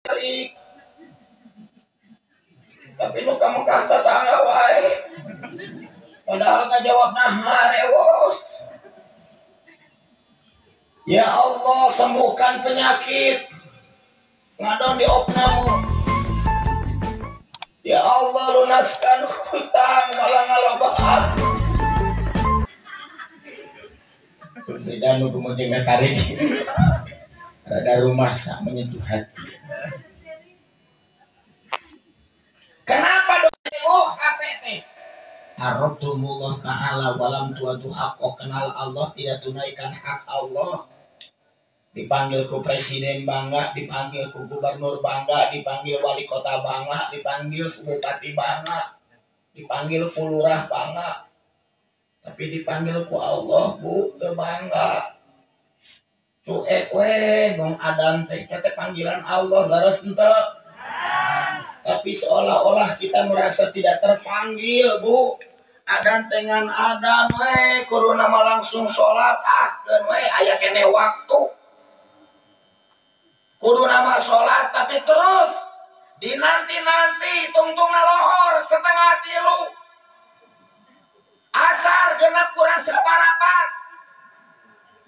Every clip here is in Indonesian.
tarik. Tapi nu kamu kata tangga wae. Padahal ngajawab nah rewos. Ya Allah, sembuhkan penyakit ngadon di opnamu. Ya Allah, lunaskan hutang malah ngalobahan. Beda nu kumujeng tarik. Ada rumah sak menyentuh hati. Kenapa doa KTP? Aratumullah ta'ala walam tuatu haqqo, kenal Allah tidak tunaikan hak Allah. Dipanggil ku presiden bangga, dipanggil ku gubernur bangga, dipanggil wali kota bangga, dipanggil ku bupati bangga, dipanggil ku lurah bangga. Tapi dipanggil ku Allah bu teu bangga. Cuek we dong adan teh panggilan Allah laras henteu. Tapi seolah-olah kita merasa tidak terpanggil bu. Adan dengan adan we kudu nama langsung sholat keun we aya kene waktu. Kudu nama sholat tapi terus dinanti-nanti tungtung lohor setengah 3. Asar genep kurang separapat.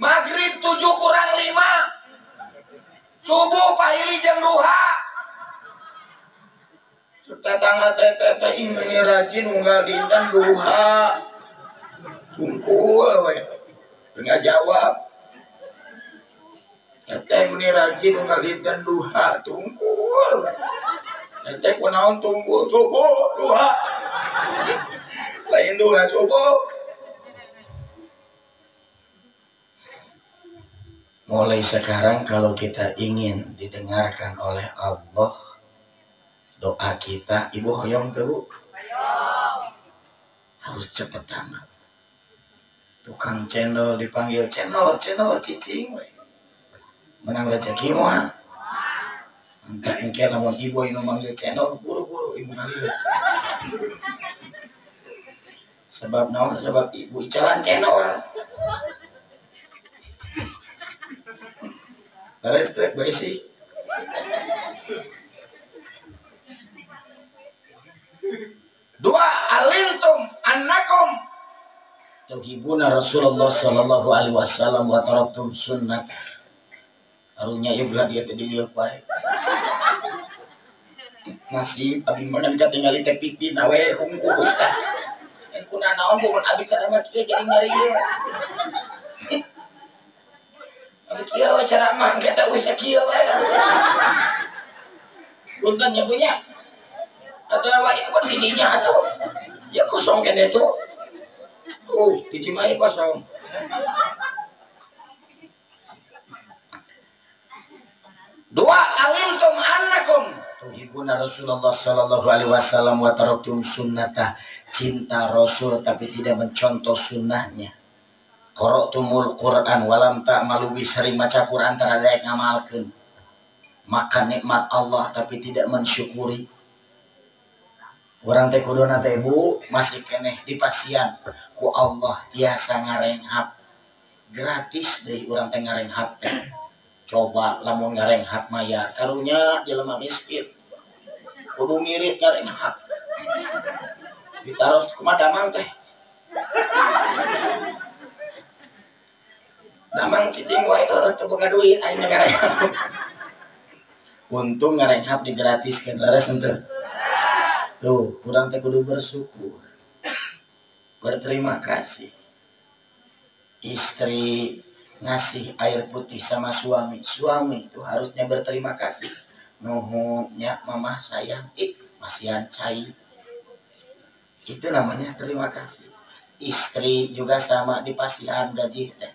Maghrib 7 kurang 5. Subuh pahili jeung duha. Tetangga teh ini rajin unggal dinten duha. Tungkul we. Tengah jawab. Teh ini rajin unggal dinten duha, tungkul. Teh kunaon tungkul subuh duha. Lain duha subuh. Mulai sekarang kalau kita ingin didengarkan oleh Allah, doa kita, ibu hoyong tuh harus cepet tamat. Tukang cendol dipanggil cendol cicing we. Menang rezeki mah. Entah engke lamun ibu inu manggil cendol buru-buru ibu ngalieu. Sebab naon? Sebab ibu jalan cendol. Beres teh besi. Dua alintum annakum tuhibuna Rasulullah sallallahu alaihi wasallam wa taraktum sunnah. Arunya ieu belah dia teh dilieu bae. Nasib abi meunang katingali teh pipi na we hungkul ustaz. Kuna naon bukan abi cara mah kieu jadi nyari ieu. Abi kieu we cara mah kita we kieu we. Punten nya punya. Atau awak itu kan didinya atau ya kosong kan itu. Di Cimahi kosong. Dua alimtum annakum tuhibuna Rasulullah sallallahu alaihi wasallam wa taraktum sunnatah, cinta Rasul tapi tidak mencontoh sunnahnya. Qara'tumul Quran walam ta'malu bi, sering baca Quran terada ngamalkeun. Makan nikmat Allah tapi tidak mensyukuri. Orang teh kuduna teh bu masih keneh dipasian ku Allah tiasa ngarenghap gratis deui urang teh ngarenghap teh. Coba lamun ngarenghap maya karunya jelema miskin kudu ngirit ngarenghap ditaros kumaha damang teh damang cicing wae teu boga duit ayeuna ngarenghap. Untung ngarenghap digratiskeun leres henteu. Tuh, kurang teh kudu bersyukur. Berterima kasih. Istri ngasih air putih sama suami. Suami itu harusnya berterima kasih. Nuhun nya mamah sayang, masihan cai. Itu namanya terima kasih. Istri juga sama dipasihan gaji teh.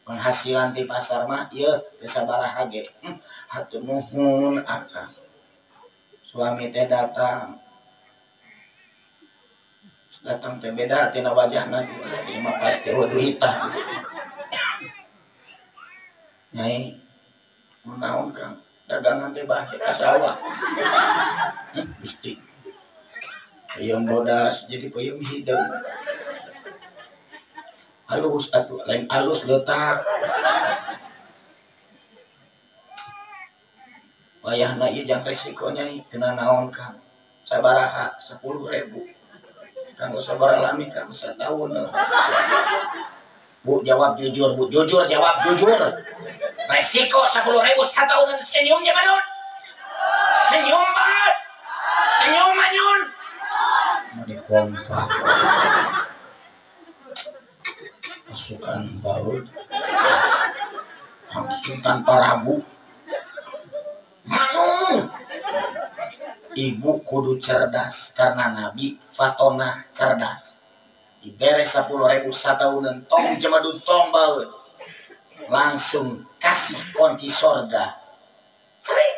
Penghasilan di pasar mah ieu teu sabaraha ge. Hatur nuhun akang. Suami teh datang teh beda tina wajahna ieu mah pasti duitah. Nyai naon Kang dagangan teh bae ka sawah. Gusti peuyeum bodas jadi peuyeum hideung. Halus atuh lain alus leutak. wayahna ieu jang resikonya kena naon Kang sabaraha 10.000 kanggo sabaraha lami Kang satahun Bu jawab jujur Bu jujur jawab jujur resiko 10.000 satahun senyum jamanun senyum banget senyum manyun mau dikompak pasukan baut langsung tanpa ragu manyun ibu kudu cerdas karena Nabi Fatona cerdas dibere 10.000 satahunan tong jemadun tong baut langsung kasih kunci sorga sering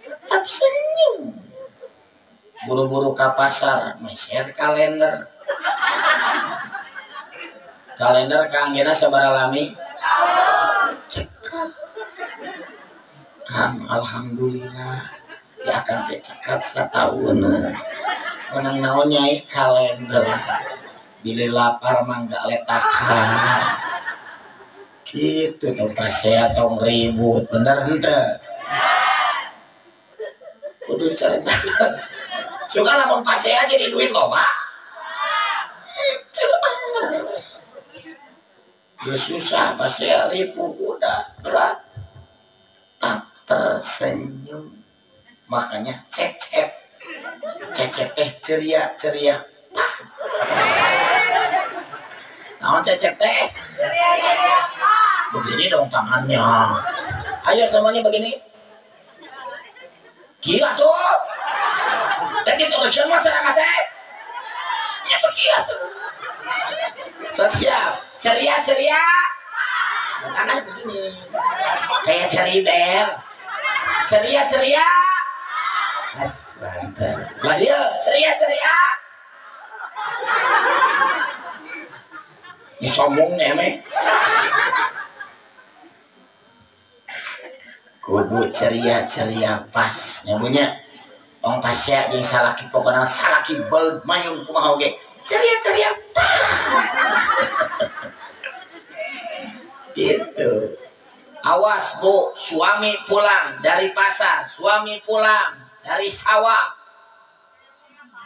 tetap senyum buru-buru ke pasar meser kalender keanggena sabaraha lami cekap Kang alhamdulillah ya akan cekap satahun menang naon nyai kalender bila lapar mangga letakan gitu tuh pasea tong ribut bener henteu kudu cerdas suka lamun pasea jadi duit loba itu bener ya susah pasea ribu udah berat tak tersenyum makanya cecep teh ceria pas naon cecep teh begini dong tangannya ayo semuanya begini gila tuh jadi terusnya masyarakat teh ya sekia tuh sosial ceria tangan begini kayak ceribel ceria as mantap lah dia ceria ini sombong neme kudu ceria pas nyambunya tong pasya jeung salaki pokona salaki bal manyun kumaha oge ceria pas gitu awas Bu suami pulang dari pasar suami pulang dari sawah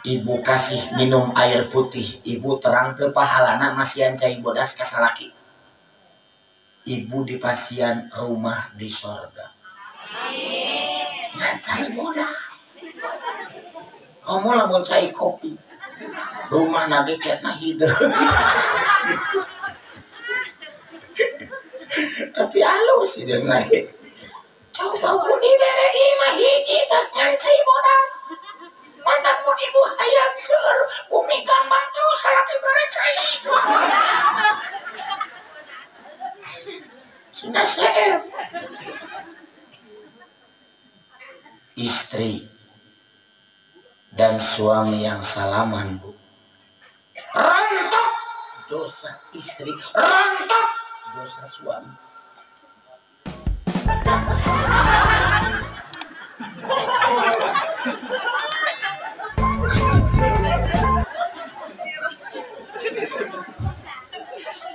ibu kasih minum air putih ibu terang ke pahalana masian cai bodas ka salaki ibu di pasian rumah di sorga ngan cai bodas kamu lamun cai kopi rumah nabi ketna hidup tapi halus sih dengan coba pun dibere imah hiji tak ngan cai bodas mantap pun ibu hayang seur bumi gambang terus salaki bare cai sudah saya istri dan suami yang salaman Bu rontok dosa istri rontok dosa suami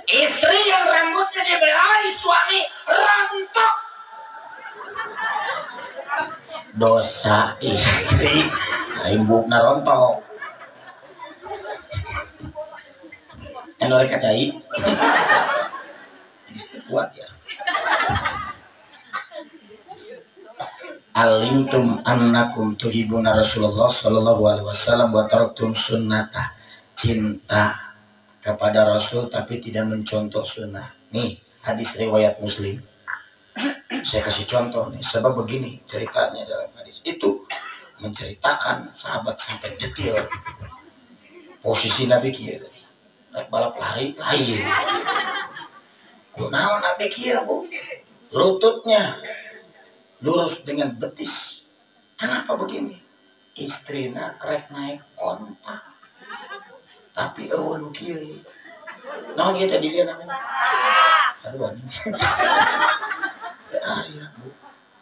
istri yang rambutnya dibelai suami rontok dosa istri lain bukna rontok endor kacai jadi kuat ya alimtum annakum tuhibuna Rasulullah sallallahu alaihi wasallam wa taraktum sunnata cinta kepada Rasul tapi tidak mencontoh sunnah nih hadis riwayat Muslim saya kasih contoh nih sebab begini ceritanya dalam hadis itu menceritakan sahabat sampai detail posisi Nabi kieu rek balap lari lain kunaon Nabi kieu Bu lututnya lurus dengan betis kenapa begini istrina rek naik onta tapi eueun kieu naon ieu tadi dia namanya saruan ya, Bu.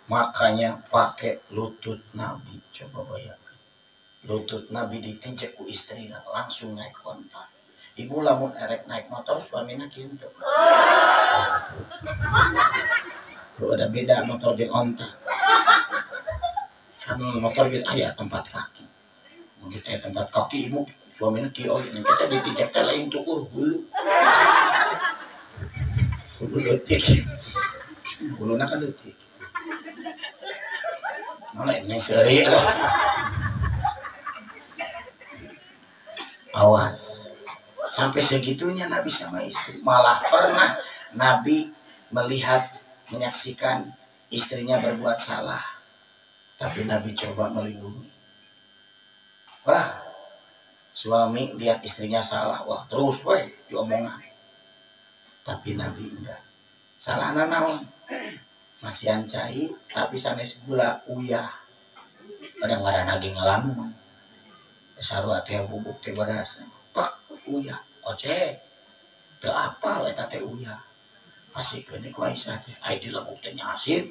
Makanya pakai lutut Nabi coba bayangkan lutut Nabi ditinjek ku istrina langsung naik onta ibu lamun erek naik motor suamina kintu Ada beda motor jeung onta. Kan motor gitu aya tempat kaki. Kita tempat kaki ibu suaminya kieu kita dipijak teh lain tukur hulu. Hulu leutik. Huluna kan leutik. Mana ini seri lah. Awas. Sampai segitunya Nabi sama istri. Malah pernah Nabi menyaksikan istrinya berbuat salah, tapi Nabi coba melindungi. Wah, suami lihat istrinya salah, wah terus weh diomongan. Tapi Nabi enggak. Salah naon? Masih ancai, tapi sanes gula uyah. Kadang-kadang lagi ngelamun. Sarua teh bubuk teh badasa. Pak uyah, ocek. Teu apal eta teh uyah. Pasikeun ku Aisyah teh ai dilebuk teh asin.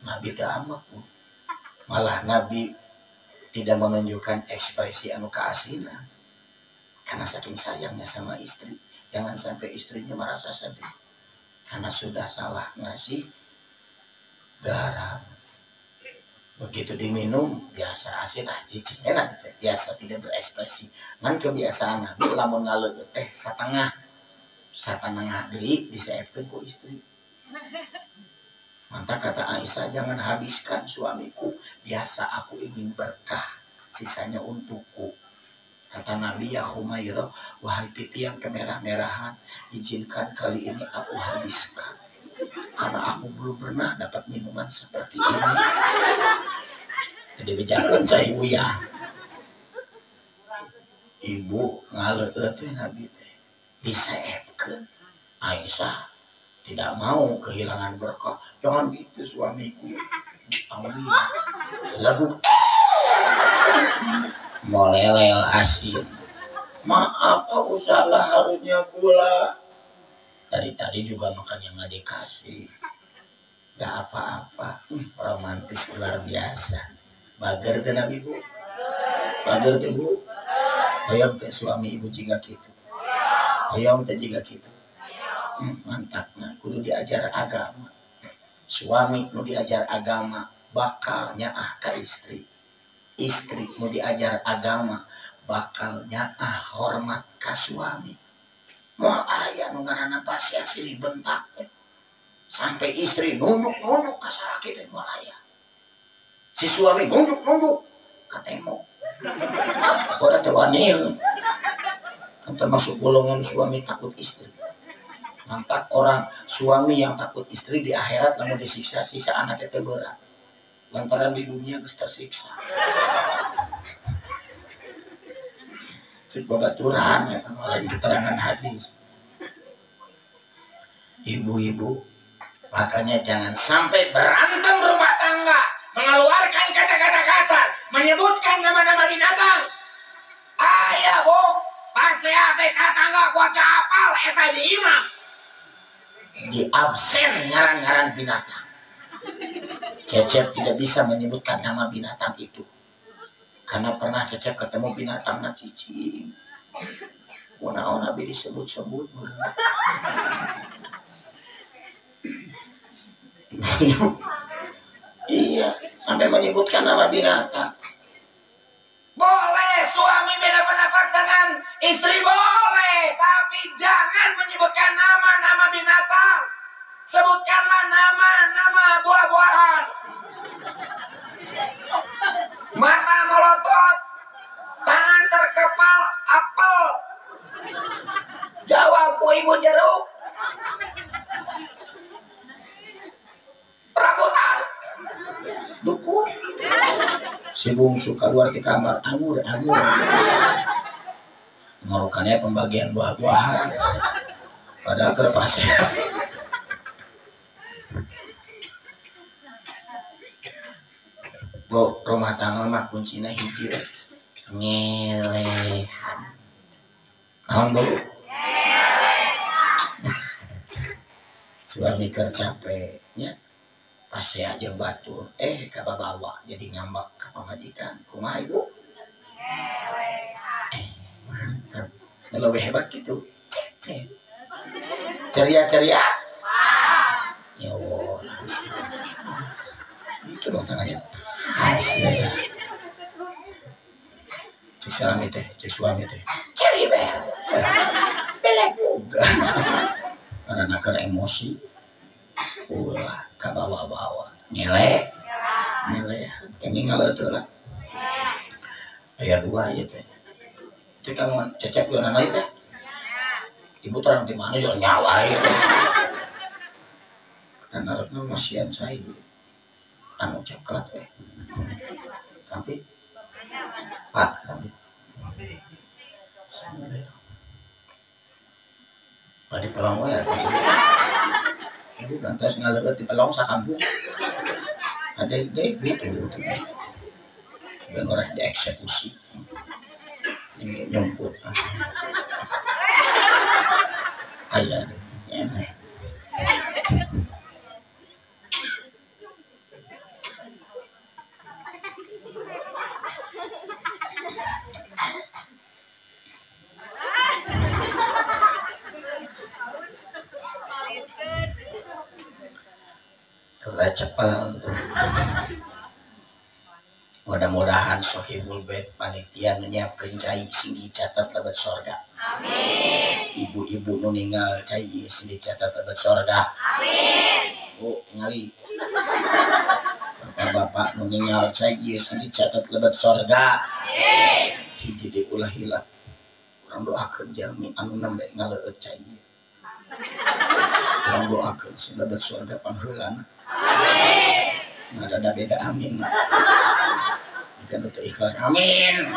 Nabi teh amak. Malah Nabi tidak menunjukkan ekspresi anu keasinan. Karena saking sayangnya sama istri. Jangan sampai istrinya merasa sedih. Karena sudah salah ngasih garam. Begitu diminum biasa asin enak biasa tidak berekspresi. Ngan kebiasaan Nabi lamun ngaleut teh satengah deui disaepkeun ku istri. Mantap kata Aisyah, jangan habiskan suamiku, biasa aku ingin berkah, sisanya untukku. Kata Nabi, ya Humairah, wahai pipi yang kemerah-merahan, izinkan kali ini aku habiskan. Karena aku belum pernah dapat minuman seperti ini. Jadi bejakan saya uyah. Ibu ngaleut Nabi teh disaepkeun. Aisyah tidak mau kehilangan berkah. Jangan gitu suamiku. Amin. Lagu molelel asin. Maaf aku salah, harusnya gula. Tadi juga makannya nggak dikasih. Gak apa-apa. Romantis luar biasa. Bager teh Nabi Bu. Bager teh Bu. Hayang teh suami ibu juga gitu. Hayang teh juga gitu. Mantap nah, kudu diajar agama. Suami nu diajar agama bakal nyaah ka istri. Istri nu diajar agama bakal nyaah hormat ka suami. Moal aya nu ngaranna pasya silih bentak sampai istri nunduk ka saraki teh moal aya. Si suami nunduk ka tembok. Ora teh wani kan termasuk golongan suami takut istri. Mantap orang suami yang takut istri di akhirat lamun disiksa sisa anak teh berat. Lantaran di dunia geus tersiksa. Cek babaturan eta lain keterangan hadis. Ibu-ibu, makanya jangan sampai berantem rumah tangga, mengeluarkan kata-kata kasar, menyebutkan nama-nama binatang. Aya Bu, pasea teh katangga kuat kapal eta di imam. Di absen ngaran-ngaran binatang. Cecep tidak bisa menyebutkan nama binatang itu karena pernah Cecep ketemu binatang na cicing. Kunaon Nabi disebut-sebut. Iya, sampai menyebutkan nama binatang. Boleh suami beda pendapat dengan istri boleh, tapi jangan menyebutkan nama-nama binatang. Sebutkanlah nama-nama buah-buahan. Mata melotot, tangan terkepal apel. Jawabku ibu jeruk. Rambutan. Duku. Si bungsu keluar ke kamar, anggur. Ngorokannya pembagian buah-buahan. Padahal kertasnya. Bu, rumah tangga mah kuncinya hiji ngelehan. Naon Bu? Suami kercapeknya pas saya jeung batur, ka babawa jadi ngambak ka pamajikan. Kumaha Ibu? Mantap. Lebih hebat gitu. Ceria-ceria. Ya Allah, Itu dong tangannya. Cek suami teh, ceri bel, belek juga. Karena emosi, ulah kabawa-bawa, nyelek, kami ngaleut lah. Aya 2 ieu teh. Teh kamu cecep lu nana teh. Ibu terang di mana jangan nyawa ya. Karena harusnya masihan saya anu coklat tapi pak tapi di pelong ya ibu gantos ngaleut di pelong sakampung ada gitu dan orang dieksekusi ini nyemput ayah enak. Cepel mudah-mudahan sohibul bait panitia menyiapkan cai sing dicatat lebat sorga. Amin. Ibu-ibu nu ninggal cai sing dicatat lebat sorga. Amin. Oh ngali. Bapak-bapak nu ninggal cai sing dicatat lebat sorga. Amin. Hiji di ulah hilang. Urang doakeun jalmi anu nembe ngaleut cai. Urang doakeun sing lebat sorga pangheulana. Amin. Nggak ada beda amin. Bukan untuk ikhlas amin.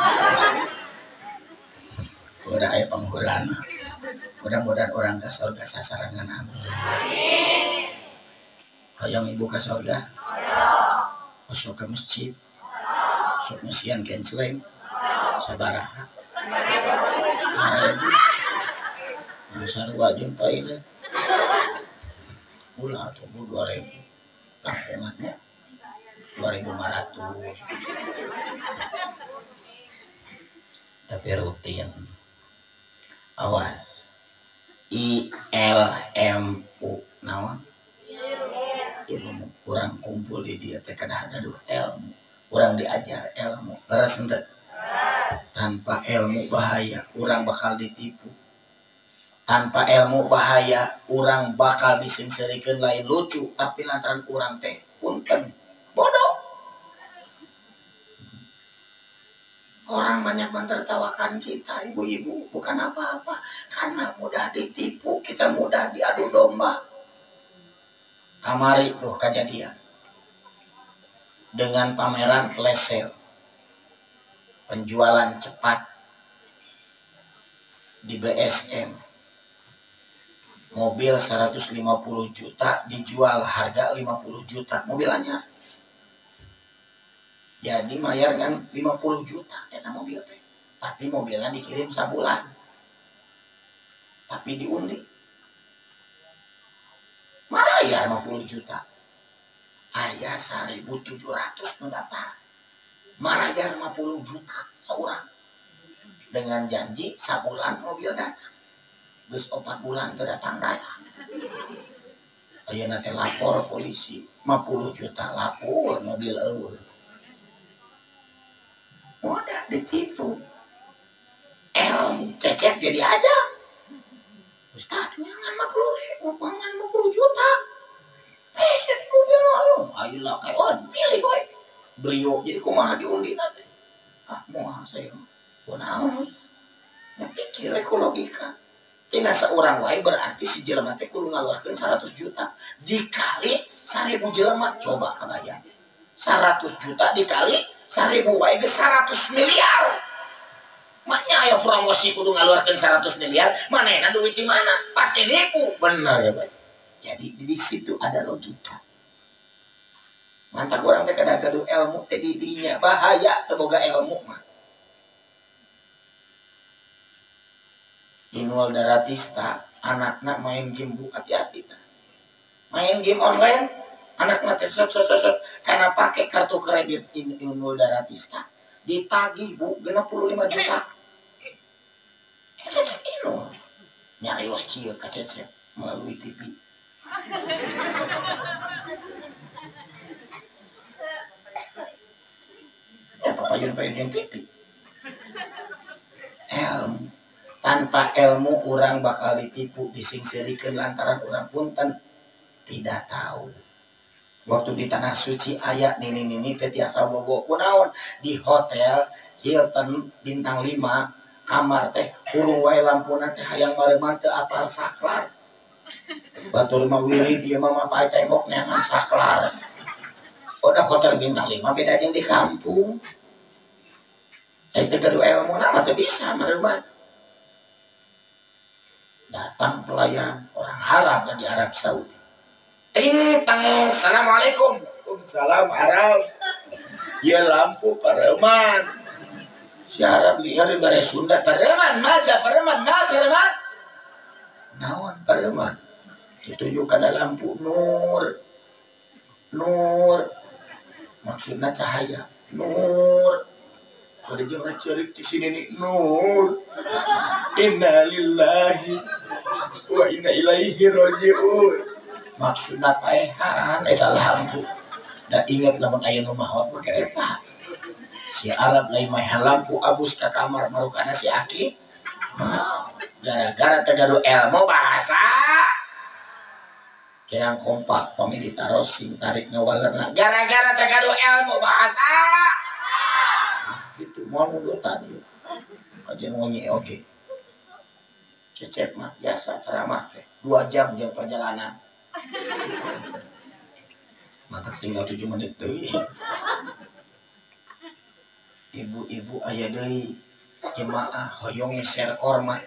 Udah ayah panghulan. Mudah-mudahan orang ke surga sasarangan amin. Hayang ibu ke surga. Masuk ke masjid. Masuk mesian kenceleng. Sabaraha. Nah, sarua jeung toilet. Ulah tuh 2000. Tanggungannya 2.500 tapi rutin awas ILMU naon ilmu kurang kumpul di dia teh kada gaduh ilmu kurang diajar ilmu leres henteu tanpa ilmu bahaya urang bakal ditipu tanpa ilmu bahaya urang bakal disingserikeun lain lucu tapi lantaran urang teh punten bodoh. Orang banyak mentertawakan kita ibu-ibu bukan apa-apa karena mudah ditipu kita mudah diadu domba. Kamari tuh kejadian dengan pameran flash sale penjualan cepat di BSM mobil 150 juta dijual harga 50 juta mobil anyar jadi bayar kan 50 juta eta mobil teh tapi mobilnya dikirim sabulan tapi diundi bayar 50 juta aya 1.700 nu daftar bayar 50 juta seorang dengan janji sabulan mobil datang geus 4 bulan teu datang. Ayeuna teh lapor polisi 50 juta lapor mobil eueuh. Mudah ditipu. Cecep jadi aja. Ustaz, jangan 50 juta. Sih mobil lo. Ayolah kayak pilih we. Brio jadi kumaha diundi teh. Moal saya. Kunaon? Ya pikir logika. Tina seorang wae berarti si jelema teh kudu ngaluarkeun 100 juta dikali 1000 jelema coba kabayang 100 juta dikali 1000 wae ge 100 miliar maknya aya promosi kudu ngaluarkeun 100 miliar manehna duit di mana pasti nipu bener ya Pak jadi di situ ada logika mantap orang teh kada gaduh ilmu teh di dinya bahaya teu boga ilmu mah Inul Daratista anaknya main game bu hati-hati main game online anaknya set karena pakai kartu kredit Inul Daratista ditagih bu 65 juta Inul nyarios kieu ka Cecep melalui TV Ya papayun-payun pipi. Ilmu. Tanpa ilmu orang bakal ditipu, disingserikeun lantaran orang punten tidak tahu. Waktu di tanah suci aya nini teh tiasa bobo kunaon di hotel Hilton bintang 5 kamar teh kurung wae lampuna teh hayang mareuman teu apal saklar. Batur mah wirid ieu mah pae tembok neangan saklar. Udah hotel bintang 5 beda jeung di kampung. Itu kedua ilmu nama teu bisa mareuman. Datang pelayan orang Arab dan di Arab Saudi. Ting tang, assalamualaikum. Waalaikumsalam Arab. Ya lampu pareman. Si Arab lihat dari Sunda pareman, maja pareman, pareman. Naon pareman? Ditunjukkan lampu nur. Nur. Maksudnya cahaya. Nur. Ada jangan cari di sini nih nur. Inna lillahi wa inna ilaihi raji'un. Maksudna paehan eta lampu. Da inget lamun aya nu maot make eta. Si Arab lain maehan lampu abus ka kamar marukana si Aki. Gara-gara tegadu ilmu bahasa. Kirang kompak pamili tarosing tarik ngawalerna. Gara-gara tegadu ilmu bahasa. Itu mau nudutan yuk. Aja ngonyi oke. Cecep mah biasa ceramah teh 2 jam perjalanan. Mata tinggal 7 menit deui. Ibu-ibu aya deui jemaah hoyong ngeser korma.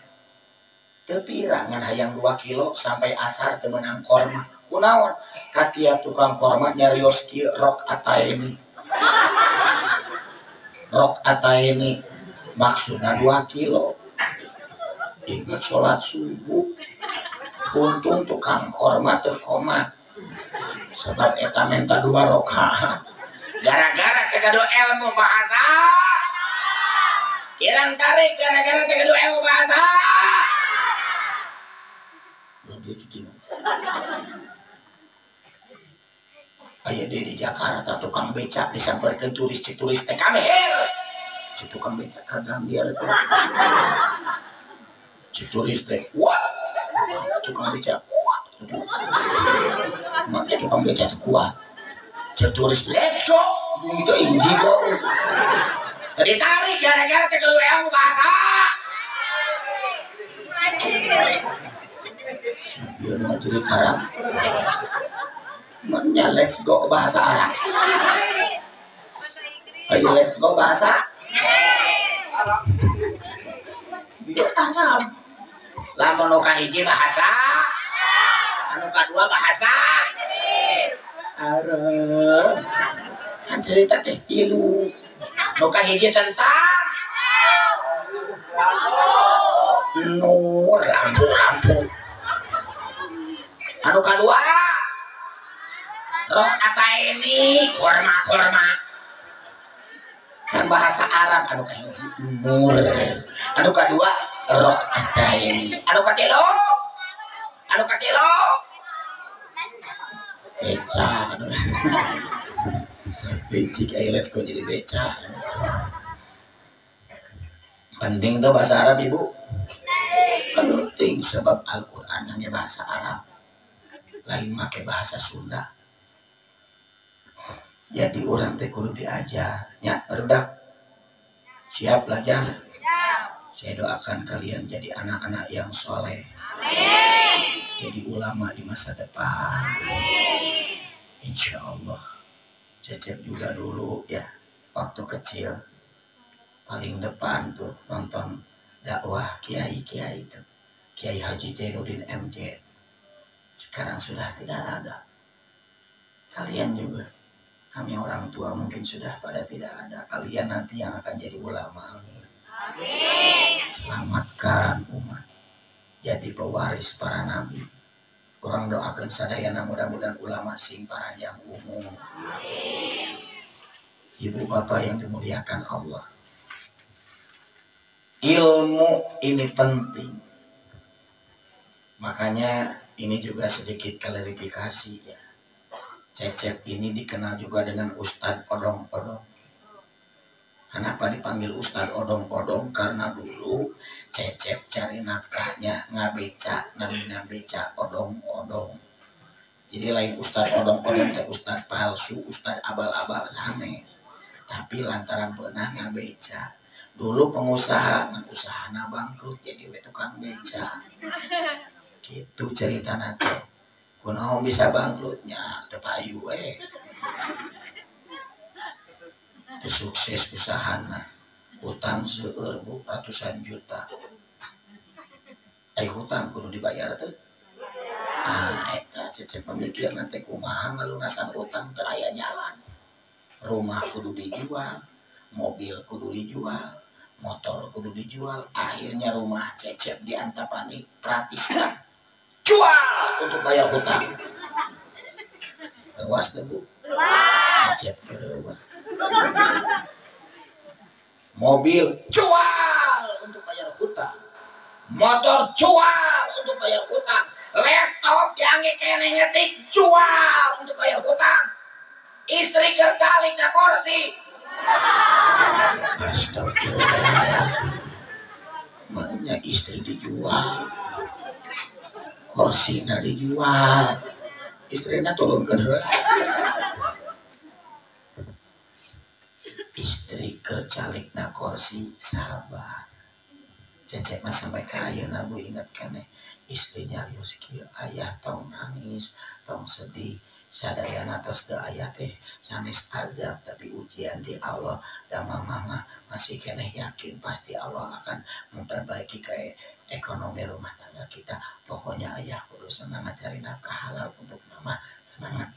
Teu pira ngan hayang 2 kilo sampai asar teu meunang korma. Kunaon? Ka tiap tukang korma nyarios kieu rok ataini. Rok ataini maksudna 2 kilo. Ingat sholat subuh. Untung tukang korma teu komat. Sebab eta menta 2 rakaat. Gara-gara tegadu ilmu bahasa. Kirang tarik gara-gara tegadu ilmu bahasa. Aya di Jakarta tukang becak disamperkeun turis teh kamer. Si tukang becak kagambiar. Si turis teh wah. Tukang becak kuat. Makanya tukang becak kuat. Si turis let's go. Itu inji kok. Ditarik gara-gara tegelu ilmu bahasa. Dia ngajarin Arab. Makanya let's go bahasa Arab. Ayo let's go bahasa biar Arab. Lamun nu kahiji bahasa, anu kadua bahasa Arab. Kan cerita teh 3. Nu kahiji tentang nur lampu. Anu kadua roh ataini korma. Kan bahasa Arab anu kahiji nur. Anu kadua roh ataini. Anu katilo beca. Becik let's go jadi beca. Penting tuh bahasa Arab ibu. Penting sebab Al-Quran hanya bahasa Arab. Lain make bahasa Sunda. Jadi orang teh kudu diajar. Ya, barudak. Siap belajar. Saya doakan kalian jadi anak-anak yang soleh. Amin. Jadi ulama di masa depan. Amin. Insya Allah. Cecep juga dulu ya. Waktu kecil. Paling depan tuh nonton dakwah kiai itu. Kiai Haji Jainuddin MJ. Sekarang sudah tidak ada. Kalian juga. Kami orang tua mungkin sudah pada tidak ada. Kalian nanti yang akan jadi ulama. Amin. Selamatkan umat. Jadi pewaris para nabi. Orang doakan sadayana mudah-mudahan ulama sing panjang umur. Amin. Ibu bapak yang dimuliakan Allah. Ilmu ini penting. Makanya Ini juga sedikit klarifikasi ya. Cecep ini dikenal juga dengan Ustadz Odong-Odong. Kenapa dipanggil Ustadz Odong-Odong? Karena dulu Cecep cari nafkahnya ngabeca, namanya beca odong-odong. Jadi lain Ustadz Odong-Odong teh Ustadz palsu, Ustadz abal-abal sanes. Tapi lantaran pernah ngabeca. Dulu pengusaha, usahana bangkrut jadi tukang beca. Gitu cerita nanti. Kunaon bisa bangkrutnya tepayu sukses usahana utang seueur bu ratusan juta hutang kudu dibayar tuh eta Cecep pemikir nanti kumaha ngalunasan utang teu aya jalan rumah kudu dijual mobil kudu dijual motor kudu dijual akhirnya rumah Cecep di Antapani Pratista jual untuk bayar hutang lewas deh bu Cecep kerewas mobil jual untuk bayar hutang motor jual untuk bayar hutang laptop yang kene ngetik jual untuk bayar hutang istri kercalik na kursi astagfirullah makanya istri dijual kursi na dijual istrinya turunkan heula istri kercalik na kursi sabar Cecep mah sampai kaya nabu ingatkan istrinya lius kieu ayah tong nangis tong sedih sadayana tos teu aya teh sanes azab tapi ujian di Allah dan mama masih keneh yakin pasti Allah akan memperbaiki ke ekonomi rumah tangga kita pokoknya ayah kudu semangat cari nafkah halal untuk mama semangat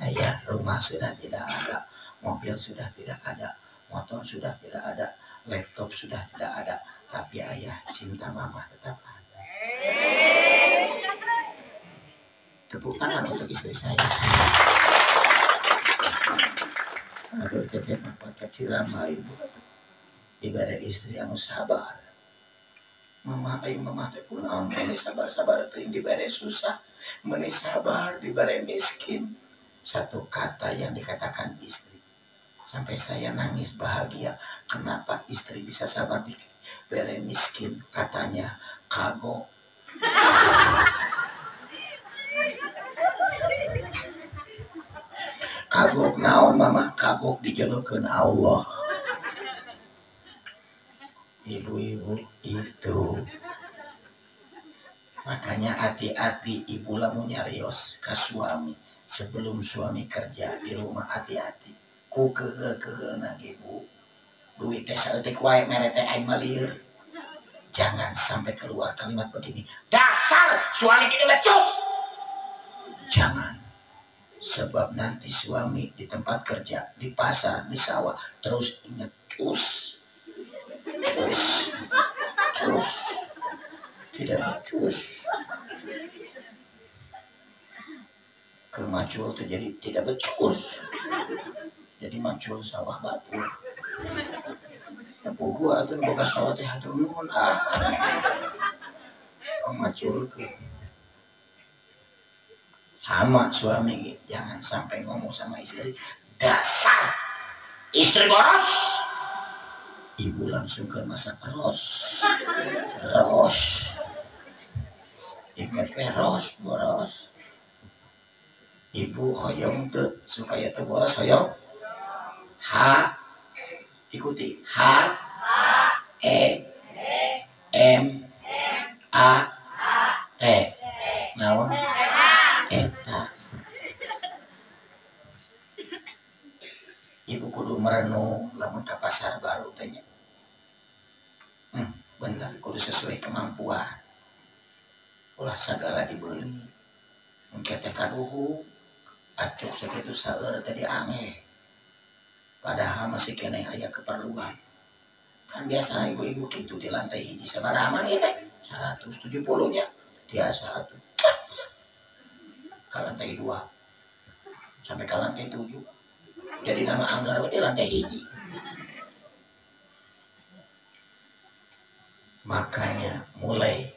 ayah rumah sudah tidak ada mobil sudah tidak ada motor sudah tidak ada laptop sudah tidak ada tapi ayah cinta mama tetap ada tepuk tangan untuk istri saya aduh Cecep mah cirama ibu ibarat istri yang sabar mama ayo mama teh kunaon meni sabar teh dibere susah meni sabar dibere miskin satu kata yang dikatakan istri sampai saya nangis bahagia kenapa istri bisa sabar dibere miskin katanya kagok kagok naon mama kagok dijalukeun Allah ibu-ibu itu makanya hati-hati ibu lamun nyarios ka suami sebelum suami kerja di rumah hati-hati ku keuna ibu duit teh saeutik wae mere teh aing malieur jangan sampai keluar kalimat begini dasar suami kita becus jangan sebab nanti suami di tempat kerja di pasar di sawah terus ingat cus tidak becus kemacul itu jadi tidak becus jadi macul sawah batu tapi gua tuh boga sawah teh hatur nuhun macul ke sama suami jangan sampai ngomong sama istri dasar istri boros ibu langsung ke masak ros ingat ros boros ibu hoyong tuh supaya tuh boros hoyong ikuti H E M A T naon eta ibu kudu merenung lamun ka pasar baru tanya bener kudu sesuai kemampuan ulah sagala dibeli mungkin teh kaduhu acuk sakitu saeur tadi aneh padahal masih kena aya keperluan kan biasa ibu-ibu gitu di lantai hiji sabaraha mah ieu teh 170 nya biasa atuh ke lantai 2 sampai ke lantai 7 jadi nama anggar di lantai hiji Makanya mulai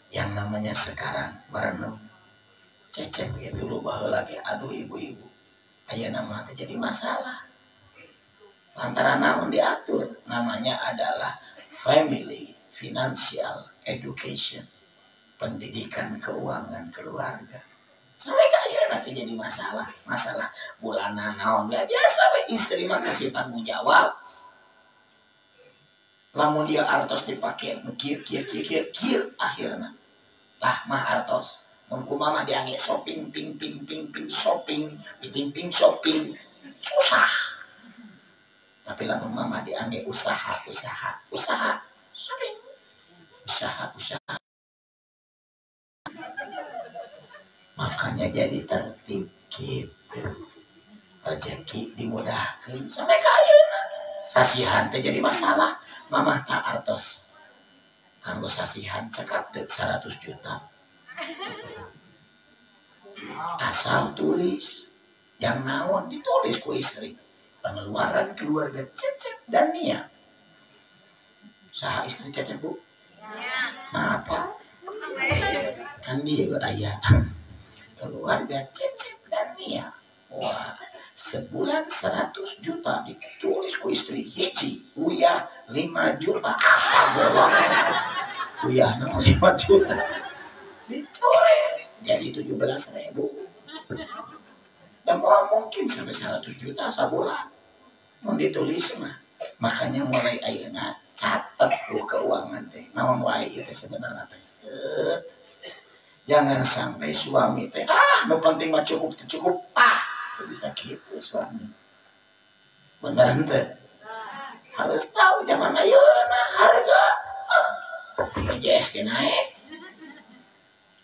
yang namanya sekarang merenung. Cecep ya dulu bahwa lagi aduh ibu-ibu. Aya nama jadi masalah. Lantaran naon diatur namanya adalah family financial education. Pendidikan keuangan keluarga. Sampai kaya nanti jadi masalah bulanan naon biasa istri mah kasih tanggung jawab. Lamun dia artos dipakai kieu akhirna tah mah artos mun kumaha diangge shopping shopping susah. Tapi lamun mama diangge usaha shopping usaha makanya jadi tertib gitu. Rezeki dimudahkan sampai kaya sasihan teh jadi masalah. Mama tak artos kanggo sasihan cekap 100 juta asal tulis yang naon ditulis ku istri pengeluaran keluarga Cecep dan Nia. Saha istri Cecep bu? Nah apa? Kan dia ayah keluarga Cecep dan Nia. Wah, sebulan 100 juta ditulis ku istri hiji, Uya 5 juta. Astagfirullah. Uya 5 juta. Dicoret jadi 17.000. Dan mungkin sampai 100 juta sebulan. Mau ditulis mah. Makanya mulai ayeuna catat ku keuangan teh. Naon wae itu sebenarnya teh. Jangan sampai suami teh nu penting mah cukup bisa gitu suami. Beneran teh. Harus tahu zaman ayeuna harga BPJS naik.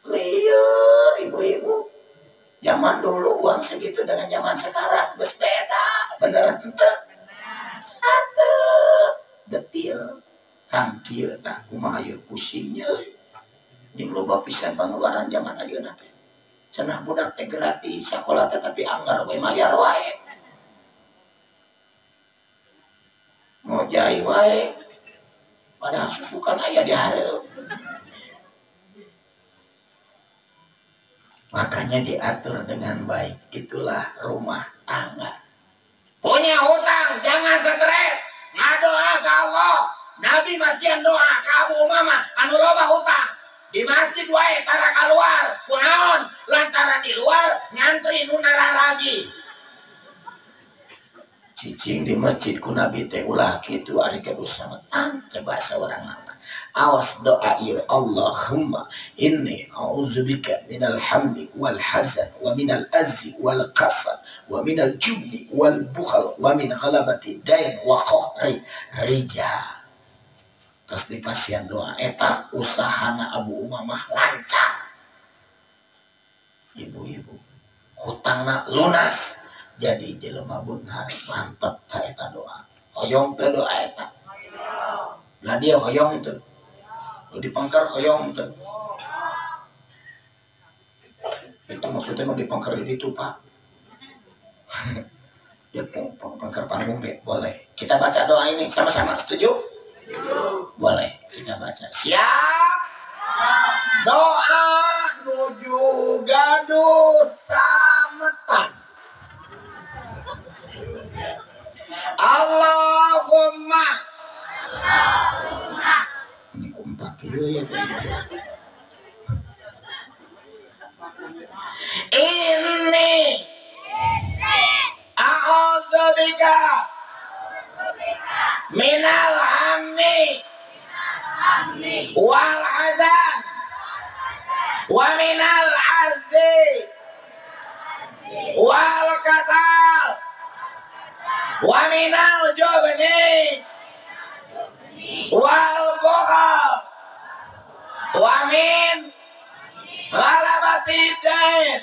Liur ibu-ibu. Zaman dulu uang segitu dengan zaman sekarang geus beda. Beneran teh. Satu detil kang kieu tah kumaha ieu pusingnya. Jeung loba pisan pengeluaran zaman ayeuna teh. Cenah budak teh gratis sakola teh tapi anggar we mayar wae. Ngojai wae. Padahal susukan aya di hareup. Makanya diatur dengan baik. Itulah rumah tangga. Punya hutang jangan stres. Ngadoa ke Allah. Nabi masih doa ke Abu Umamah anu loba hutang. Di masjid wae tara keluar kunaon lantaran di luar ngantri nu lagi cicing di masjid ku Nabi teh ulah kitu ari gaduh sametan coba seorang nama awas doa ieu Allahumma inni a'udzubika minal hammi wal hazan wa minal azzi wal qasad wa minal jubni wal bukhal wa min ghalabati dain wa qahri rijal. Terus di pasien doa eta usahana Abu Umamah lancar. Ibu-ibu hutangna lunas jadi jelema beunghar mantep ta eta doa. Hoyong teh doa eta. Lah dia hoyong teh. Lu dipangkar hoyong teh. Itu maksudnya mau dipangkar di situ Pak. Ya pangkar panggung boleh. Kita baca doa ini sama-sama setuju? Boleh kita baca. Siap. Doa nuju gaduh sametan. Allahumma. Ini kompak ya ini a'udzubika minal hammi wal hazan wa minal azzi wal kasal wa minal jubni wal bukhal wa min ghalabati dain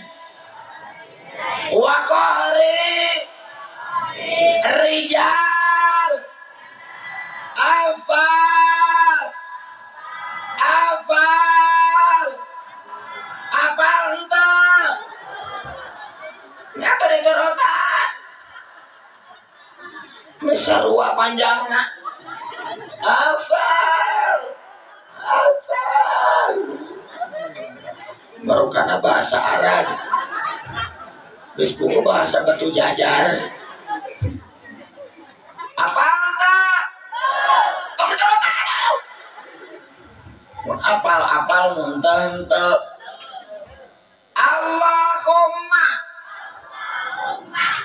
wa qahri rijal afal apal ente ngapa ditorotan misarua panjangna afal baru karena bahasa Arab geus buku bahasa batu jajar apa tak mun apal mun teu Allahumma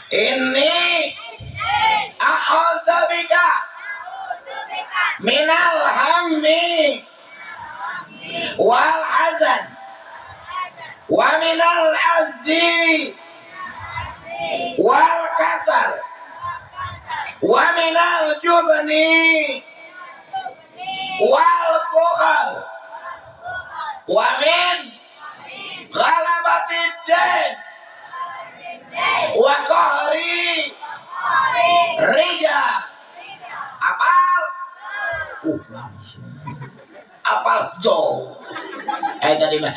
inni a'udzubika minal hammi wal hazan wa minal azzi wal kasal wa minal jubni wal bukhal wa min ghalabatid din wa qahri rijal apal langsung apal jo tadi mah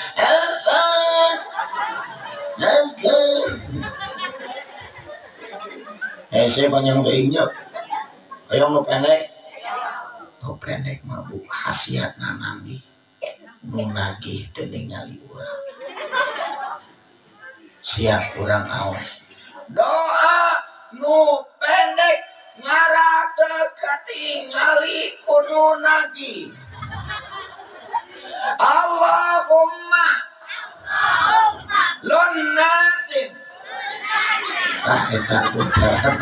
saya panjang keinjak ayo nu pendek mah bu khasiat nabi nu nagih teu ningali urang siap urang aos doa nu pendek ngarada katingali kudu nagih Allahumma lunasin eta bocoran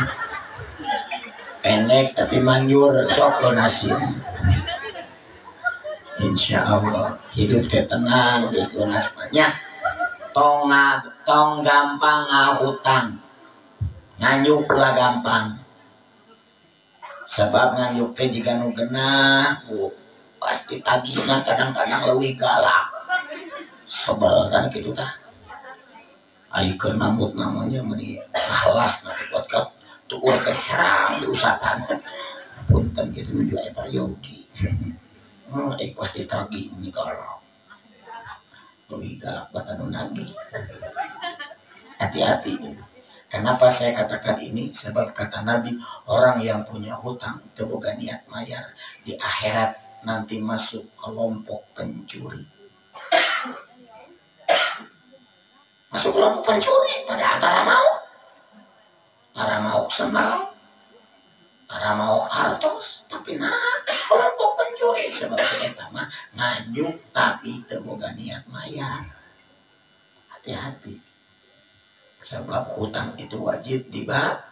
pendek tapi manjur sok lunasin insya Allah hidup teh tenang geus lunas banyak tong gampang ngahutang nganjuk lah gampang sebab nganjuk teh jika nu genah pasti tagihna kadang-kadang leuwih galak sebel kan kitu tah ayeuna nambut namanya meuni halas na buat ka tuur teh herang diusapan punten kitu nuju aya peryogi pasti tagih ini kalau leuwih galak batanu nagih hati-hati. Kenapa saya katakan ini? Sebab kata Nabi, orang yang punya hutang teu boga niat mayar di akhirat nanti masuk kelompok pencuri. Masuk kelompok pencuri pada antara maut. Para maut senang, para maut hartos, tapi kelompok pencuri sebab saya mah ngajuk tapi teu boga niat mayar. Hati-hati. Sebab hutang itu wajib dibayar.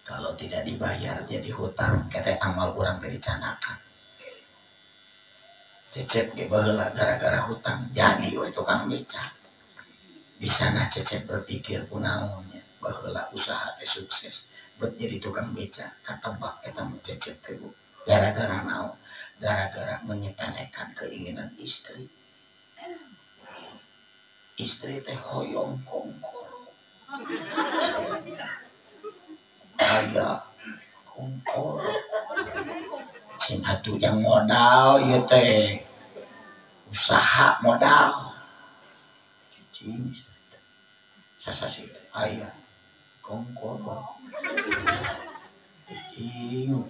Kalau tidak dibayar jadi hutang, kata amal orang dicanakan. Cecep gebeula gara-gara hutang jadi we tukang beca. Di sana Cecep berpikir kunaonnya baheula usaha teh sukses, bet jadi tukang beca. Katebak eta mah Cecep teh gara-gara naon? Gara-gara menyepelekan keinginan istri. Istri teh hoyong kongkoro aya kongkoro sing atuh yang modal ieu teh usaha modal cicing sasasi aya kongkoro cicing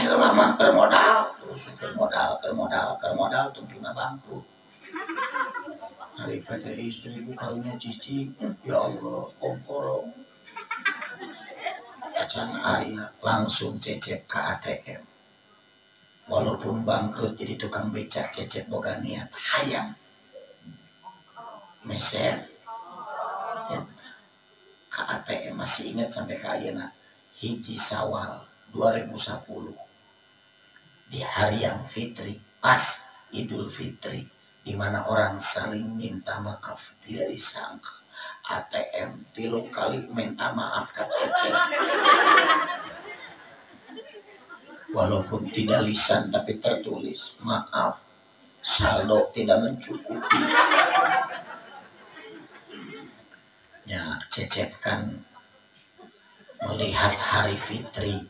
lama keur modal terus keur modal tentunya bangkrut. Hari pada istri karunya cicing, ya Allah, kongkoro. Acan ayah langsung Cecep ke ATM. Walaupun bangkrut jadi tukang becak, Cecep boga niat hayang meser. Ke ATM masih ingat sampai ke ayeuna hiji Syawal 2010 di hari yang fitri, pas Idul Fitri. Di mana orang saling minta maaf tidak disangka ATM 3 kali minta maaf ke Cecep walaupun tidak lisan tapi tertulis maaf saldo tidak mencukupi ya Cecep kan melihat hari fitri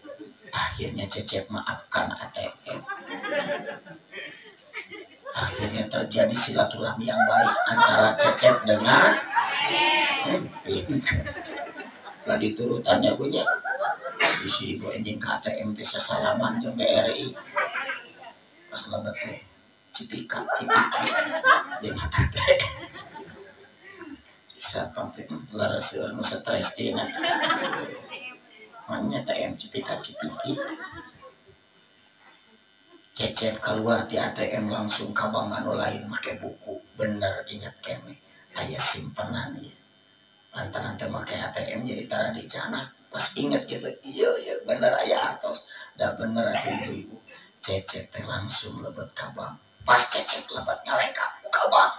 akhirnya Cecep maafkan ATM. Akhirnya terjadi silaturahmi yang baik antara Cecep dengan Lah diturutannya punya isi ibu anjing KTM bisa salaman jeung BRI pas lebet teh cipika cipiki jeung teh bisa pamit laraseur nu stres dina manya teh cipika cipiki Cecep keluar di ATM langsung ka bank anu lain make buku bener inget kene aya simpenan ieu lantaran teh make ATM jadi tara dicana pas inget gitu iya bener aya artos da bener atuh ibu-ibu Cecep teh langsung lebet ka bank pas Cecep lebet ngalengkap ka bank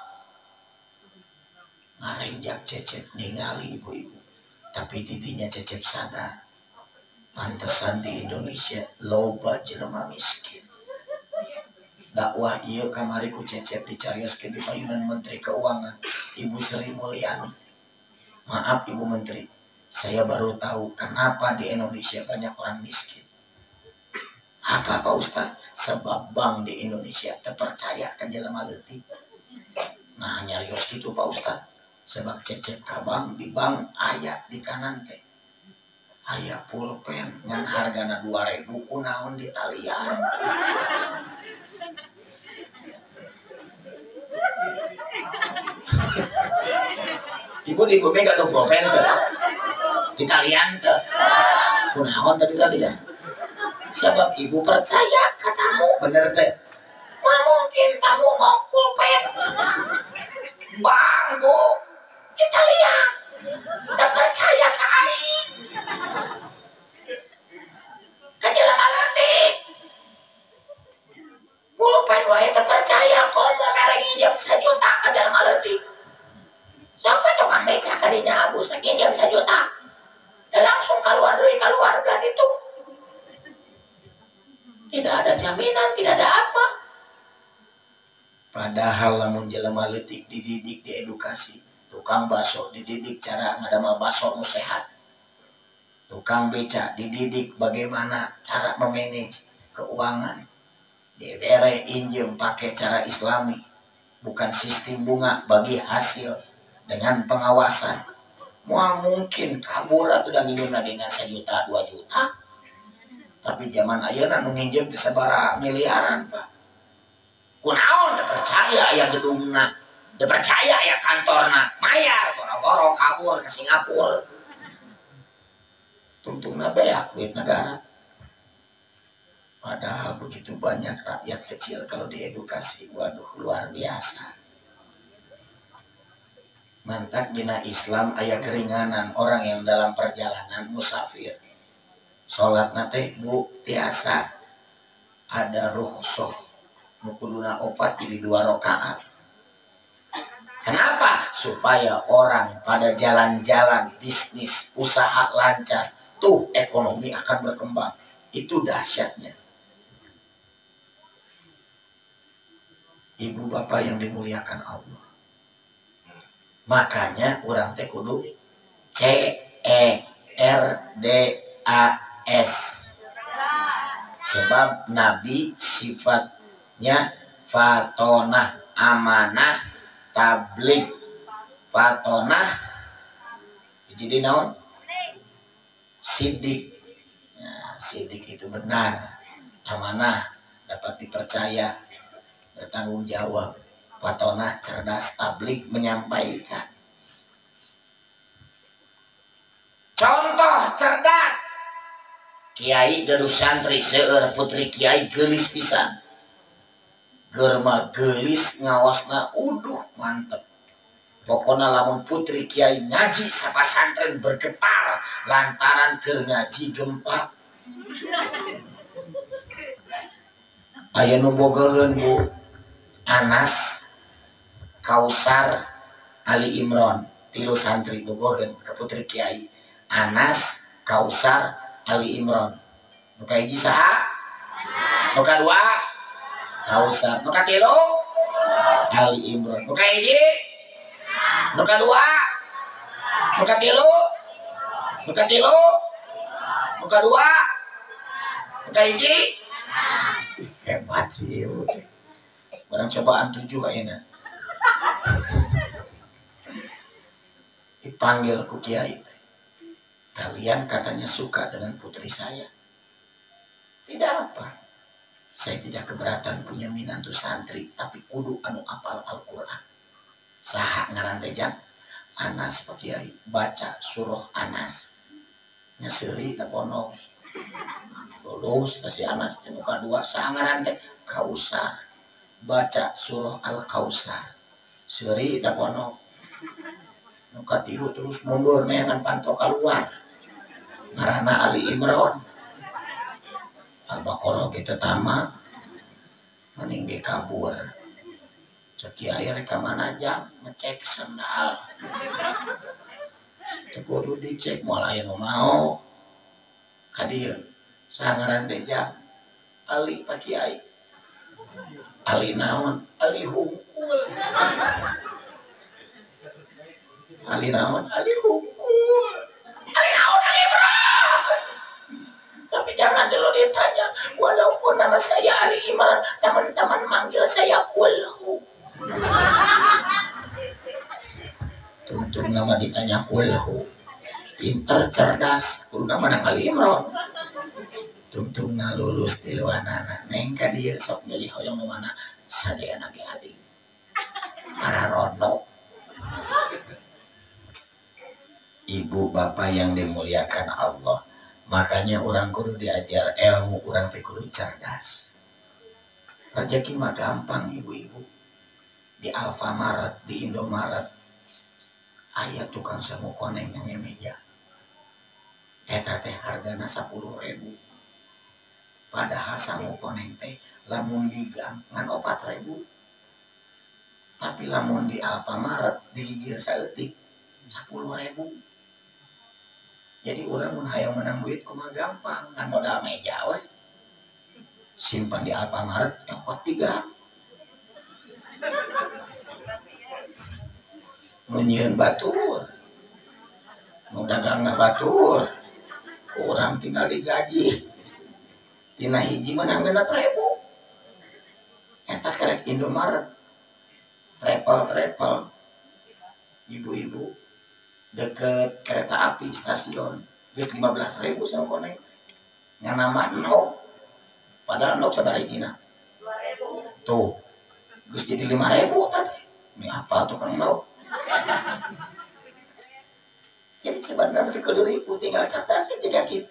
ngarenjak Cecep ningali ibu-ibu tapi didinya Cecep sadar pantesan di Indonesia loba jelema miskin dakwah ieu kamari ku Cecep dicarioskeun di payunan Menteri Keuangan Ibu Sri Mulyani. Maaf Ibu Menteri, saya baru tahu kenapa di Indonesia banyak orang miskin. Apa Pak Ustaz? Sebab bank di Indonesia terpercaya ke jelema leutik. Nah nyarios kitu Pak Ustaz. Sebab Cecep ka bank di bank aya di kanan teh. Aya pulpen ngan hargana 2.000 kunaon di talian. Ibu di bumi gak ada pulpen tuh di talian tuh kunaon tadi ya sebab ibu percaya katamu bener teh nggak mungkin kamu mau pulpen bang bu di talian tak percaya ke aing kejelema leutik pulpen wae tak percaya komo merek nginjem 1 juta kejelema leutik. Siapa tukang beca kadinya abu saking jam 1 juta. Dan langsung keluar dari keluarga itu. Tidak ada jaminan, tidak ada apa. Padahal lamun jelema leutik dididik diedukasi. Tukang baso dididik cara ngadamel baso nu sehat. Tukang beca dididik bagaimana cara memanage keuangan. Dibere injem pakai cara Islami. Bukan sistem bunga bagi hasil. Dengan pengawasan mau mungkin kabur atau udah nginjem dengan 1 juta 2 juta tapi zaman ayeuna nu nginjem bisa sabaraha miliaran Pak kunaon da percaya aya gedungna da percaya aya kantorna mayar boro-boro kabur ke Singapura tuntungna beak duit negara padahal begitu banyak rakyat kecil kalau diedukasi waduh luar biasa. Mantap dina Islam aya keringanan orang yang dalam perjalanan musafir. Salat nate Bu tiasa ada rukhsah nu kuduna 4 jadi 2 rakaat. Kenapa? Supaya orang pada jalan-jalan bisnis usaha lancar, tuh ekonomi akan berkembang. Itu dahsyatnya. Ibu bapak yang dimuliakan Allah. Makanya orang teh kudu CERDAS. Sebab Nabi sifatnya fatonah, amanah, tablik. Fatonah jadi naon? Sidik. Nah, sidik itu benar. Amanah dapat dipercaya, bertanggung jawab. Fatonah cerdas, tablik menyampaikan. Contoh cerdas. Kiai gaduh santri seueur putri kiai geulis pisan. Germa geulis ngawasna uduh mantep. Pokona lamun putri kiai ngaji sapasantren bergetar lantaran keur ngaji gempa. Aya nu bogoheun Bu. Anas Kausar Ali Imron 3 santri bogoheun ka putri kiai. Anas Kausar Ali Imron. Nu kahiji saha? Nu kadua Kausar. Nu katilu Ali Imron. Nu kahiji? Nu kadua? Nu katilu? Nu katilu? Nu kadua? Nu kahiji? Hebat sih. Barang cobaan 7 ayeuna. Dipanggil ku kiai. Kalian katanya suka dengan putri saya. Tidak apa. Saya tidak keberatan punya minantu santri, tapi kudu anu apal Al-Quran. Saha ngaran teh Jang? Anas Pak Kiai, baca surah Anas. Nyeseri da kono. Lulus si Anas teh nu kadua saha ngaran teh? Kausar. Baca surah Al-Kausar. Seuri da kono. Nu katilu terus mundur neangan panto keluar. Ngaranna Ali Imran. Al-Baqarah kita tamat mending ge kabur. Cek Kiai rek ka mana Jang? Ngecek sendal. Teu kudu dicek moal aya nu mau. Ka dieu saha ngaran teh Jang? Ali Pak Kiai. Ali naon? Ali hungkul. Ali naon? Ali hungkul. Ali naon? Ali Imran. Tapi jangan dulu ditanya, walaupun nama saya Ali Imran, teman-teman manggil saya Kulhu. Tuntung nama ditanya Kulhu. Pinter, cerdas, kudu nama nang Ali Imran. Tuntung na lulus di luanana. Neng ka dia sok milih hoyong nu mana sadaya nage Ali. Para rono. Ibu bapak yang dimuliakan Allah. Makanya orang kudu diajar ilmu, orang teh kudu cerdas. Rezeki mah gampang ibu-ibu. Di Alfamaret, di Indomaret, aya tukang samu koneng yang meja. Eta teh hargana 10.000. Padahal samu koneng teh lamun di gang ngan 4.000. Tapi lamun di Alfamaret digigir saeutik 10.000. Jadi orang mun hayang menang duit kumaha gampang, kan modal meja we. Simpan di Alfamaret, nyokot di gang. Nu nyieun batur. Nu dagangna batur. Ku urang tinggal digaji. Tina hiji menang 6.000. Eta kerek Indomaret. Travel. Ibu-ibu deket kereta api stasiun geus 15.000 sama koneng ngan nama nok padahal nok sabar hijina 2.000 tuh geus jadi 5.000 tadi ini apa tuh kan nok jadi sebenarnya kudu ribu tinggal cerdas jika kita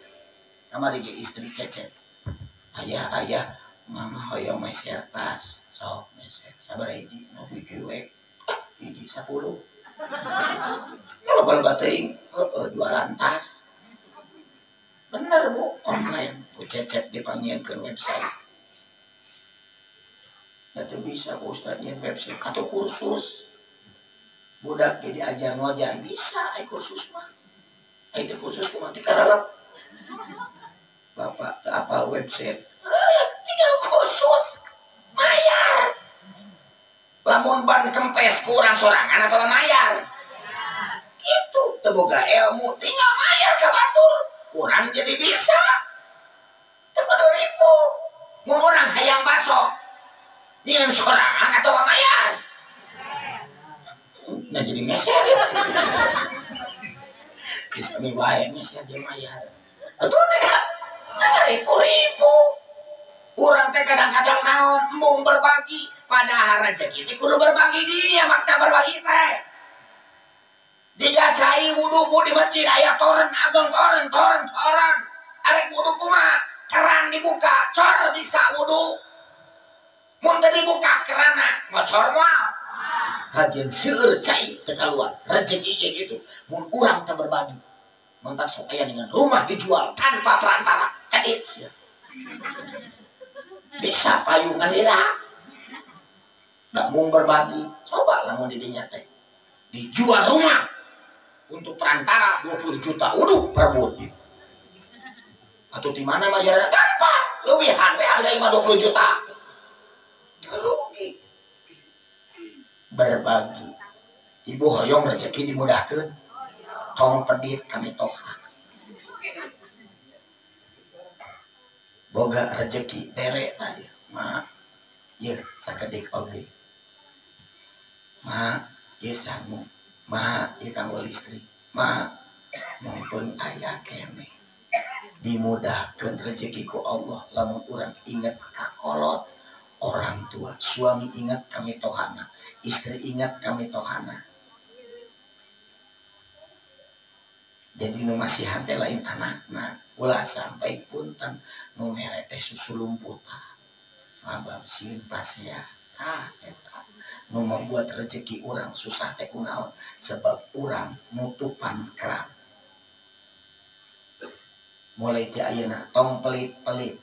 kamari ge istri cecet ayah mama hoyong meser tas sok meser sabar hiji nu hiji we hiji 10 kalau bateing jualan tas bener bu online bu cecep dipanggil ke website itu bisa bu Ustaz nyian website atau kursus budak jadi ajar ngojek bisa kursus mah itu kursus cuma dikaralap bapak apal website tinggal kursus mayar lamun ban kempes kurang sorangan atau mayar itu teboga ilmu tinggal mayar ke batur kurang jadi bisa tekudu ribu mun orang hayang baso dengan sorangan atau mayar nah jadi meser ya ismi wae meser dia mayar betul tidak ribu orang teh kadang-kadang naon embung berbagi padahal rezeki teh kudu berbagi dia makna berbagi teh jika cai wudu di masjid aya toren ageng toren arek wudu kumaha keran dibuka cor bisa wudu mun teu dibuka keranna ngocor moal kajian seueur cai teu kaluar rezeki ge gitu mun urang teu berbagi mentak sok aya dengan rumah dijual tanpa perantara cedit sia bisa payungan lira nggak mau berbagi coba lamun di dinya teh dijual rumah untuk perantara 20 juta udah perbut atau di mana majarnya gampang lebihan harga 20 juta rugi berbagi ibu hoyong rezeki dimudahkan tong pedit kami toha boga rezeki tere tadi ma ya sakedik oge ma ya sangu ma ya kanggo listrik ma mumpun aya kene dimudahkan rezekiku Allah lamun urang ingat kakolot orang tua, suami ingat kami tohana, istri ingat kami tohana. Jadi nu masih hati lain anakna ulah sampai punten nu mere teh susu lumputan sabab sieun pasea eta nu membuat rezeki urang susah teh kunaon sebab urang nutupan keran mulai ti ayeuna tong pelit-pelit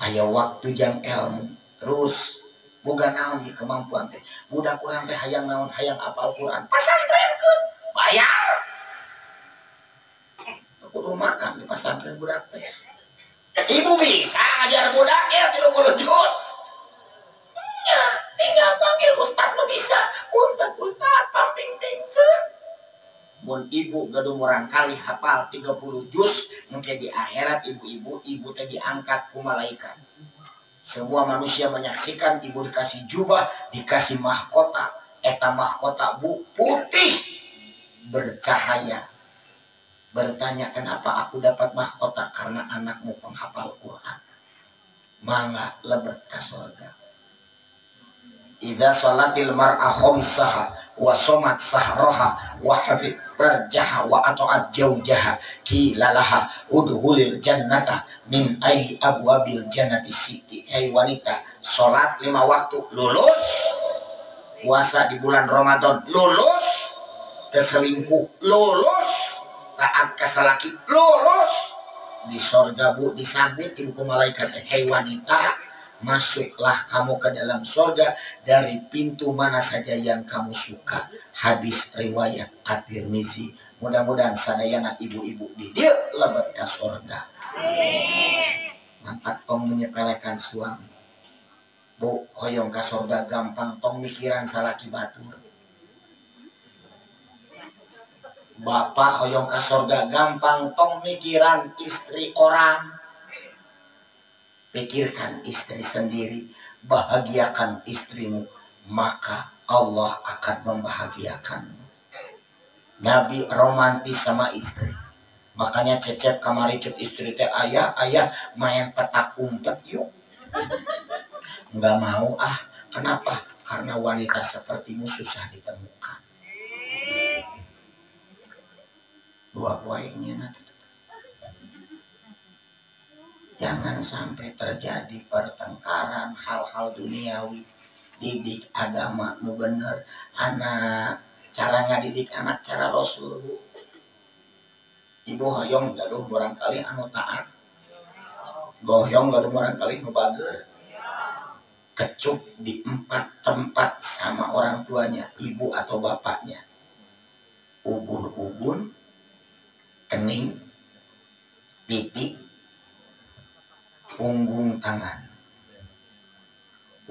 aya waktu jang ilmu terus boga naon di kemampuan teh budak urang teh hayang naon hayang apal Quran pasantrenkeun bayar kudu makan di pesantren budak teh ibu bisa ngajar budak ya 30 juz nya tinggal panggil ustaz nu bisa punten ustaz pamping-pingkeun mun ibu gaduh murang kali hafal 30 juz mungkin di akhirat ibu teh diangkat ku malaikat. Semua manusia menyaksikan ibu dikasih jubah, dikasih mahkota. Eta mahkota bu putih bercahaya. Bertanya kenapa aku dapat mahkota karena anakmu penghafal Quran. Mangga lebet ka surga. Idza salatil mar'a khamsaha wa shamat sahraha wa hafid farjaha wa ata'at jawjaha kilalaha udhulil jannata min ai abwabil jannati siti. Hai wanita, salat 5 waktu lulus, puasa di bulan Ramadan lulus, keselingkuh lulus, taat ka salaki lulus, di surga bu disambit ibu malaikat. Hai wanita, masuklah kamu ke dalam surga dari pintu mana saja yang kamu suka. Hadis riwayat At-Tirmizi. Mudah-mudahan sadayana ibu-ibu di dieu lebet ka surga. Mantap tong menyepelekan suami. Bu, hoyong ka surga gampang tong mikiran salaki batur. Bapak hoyong ka surga gampang tong mikiran istri orang. Pikirkan istri sendiri, bahagiakan istrimu, maka Allah akan membahagiakanmu. Nabi romantis sama istri. Makanya Cecep kamari cek istri teh ayah main petak umpet yuk. Enggak mau ah, kenapa? Karena wanita sepertimu susah ditemukan. Dua poinnya nanti. Jangan sampai terjadi pertengkaran hal-hal duniawi. Didik agama nu bener. Anak cara ngadidik anak cara Rasul bu. Ibu hoyong gaduh barangkali anu taat. Goyong gaduh barangkali nu bager. Kecup di 4 tempat sama orang tuanya, ibu atau bapaknya. Ubun-ubun, kening, pipi, punggung tangan.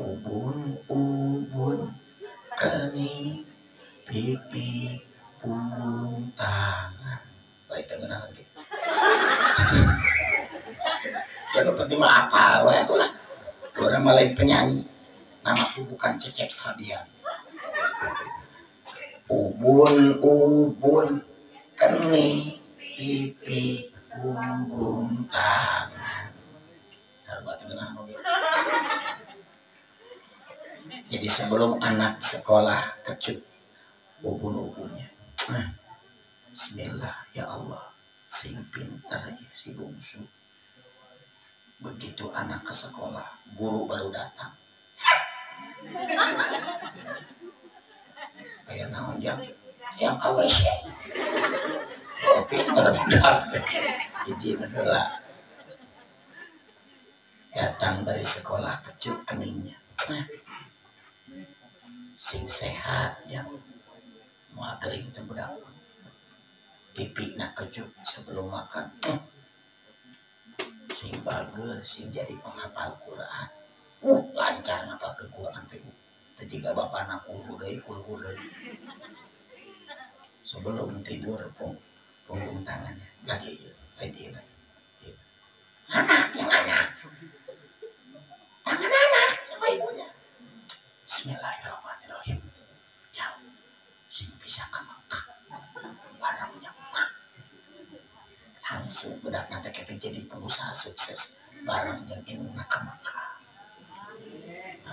Ubun, kening, pipi, punggung tangan. Baik tengenah lagi. Ya penting mah apa wae itulah. Orang lain penyanyi. Namaku bukan Cecep Sabian. Ubun, kening, pipi, punggung tangan. Jadi sebelum anak sekolah kecut ubun-ubunnya. Bismillah ya Allah, sing pintar ya si bungsu. Begitu anak ke sekolah, guru baru datang. Kayak naon jam yang KWC. Pintar budak. Izin heula. Datang dari sekolah kecut keningnya. Sing sehat yang mau kering teh budak. Pipi nak kecut sebelum makan. Sing bager, sing jadi penghafal Quran. Lancar ngapal ke Quran teh. Ketika bapak nak kulhu deui. Sebelum tidur punggung tangannya lagi lagi. Anak yang anak. Tangan anak sama ibunya. Bismillahirrahmanirrahim. Jauh. Sing bisa ke Mekah. Barangnya emak. langsung budak nanti kita jadi pengusaha sukses bareng yang ingin ke Mekah.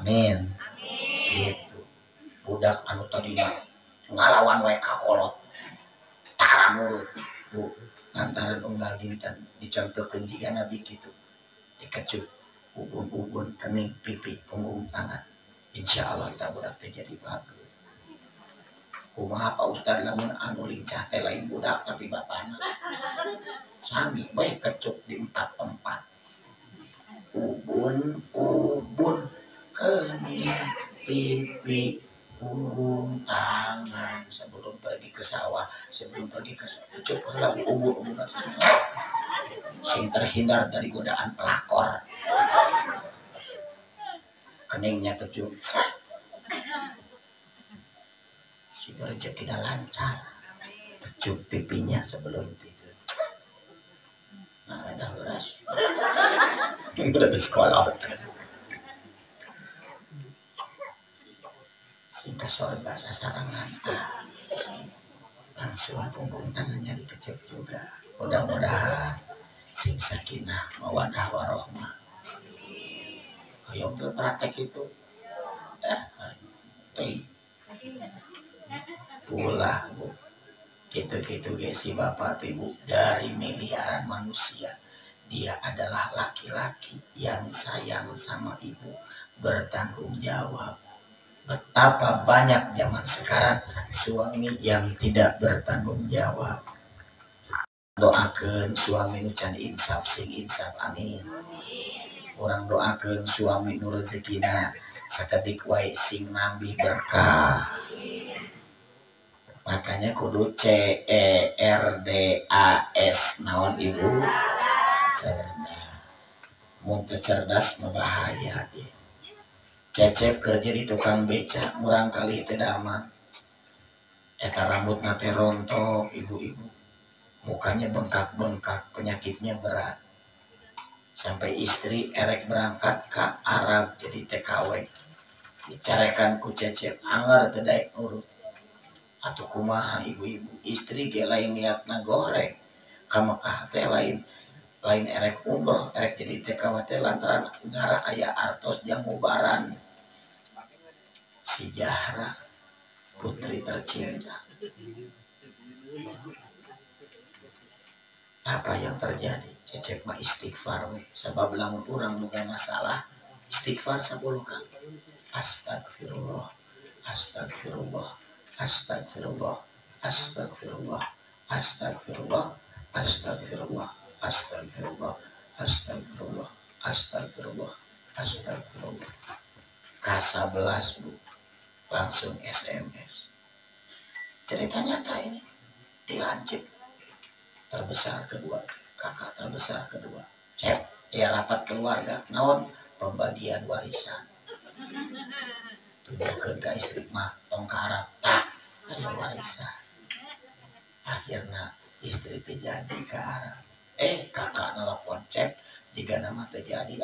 Amin. Gitu. Budak anu tadi ngalawan wae kakolot tara nurut bu lantaran unggal dinten dicontohkeun jiga Nabi gitu dikecup ubun-ubun kening pipi punggung tangan insyaallah kita budak teh jadi bagus. Kumaha Pak Ustad lamun anu lincah teh lain budak tapi bapana sami bae kecup di 4 tempat ubun kening pipi punggung tangan sebelum pergi ke sawah kecup heula ubun sing terhindar dari godaan pelakor keningnya kecup si rezekinya lancar kecup pipinya sebelum tidur nah ada uras udah di sekolah sing ka sorga sasarangan langsung punggung tangannya dikecup juga mudah-mudahan sing sakinah mawadah warohmah ayo praktek itu ulah bu gitu-gitu guys si bapak ibu dari miliaran manusia dia adalah laki-laki yang sayang sama ibu bertanggung jawab. Betapa banyak zaman sekarang suami yang tidak bertanggung jawab. Doakeun suami nu can insaf sing insaf amin. Orang doakeun suami nu rezekina sakedik wae sing nambih berkah. Makanya kudu CERDAS naon ibu? Cerdas. Mun teu cerdas membahaya dia. Cecep kerja di tukang beca murang kali teh daman eta rambutna teh rontok ibu-ibu mukanya bengkak-bengkak penyakitnya berat sampai istri erek berangkat ke Arab jadi TKW dicarekan ku Cecep anger teu daek nurut atuh kumaha ibu-ibu istri ge lain niatna goreng ka Mekah teh lain erek umroh erek jadi TKW teh lantaran negara aya artos jamubaran si Zahra putri tercinta. Apa yang terjadi? Cecep mah istighfar we. Sebab lamun urang boga masalah istighfar 10 kali. Astagfirullah. Astagfirullah. Astagfirullah. Astagfirullah. Astagfirullah. Astagfirullah. Astagfirullah. Astagfirullah. Astagfirullah. Astagfirullah. K11 bu. Langsung SMS. Cerita nyata ini di Lancip terbesar kedua, kakak terbesar kedua. Cep, ya rapat keluarga, naon pembagian warisan. Tunjukkan ke istri mah, tong ke Arab, tak, ayo warisan. Akhirnya istri terjadi ke Arab. Kakak nelpon cek, jika nama terjadi,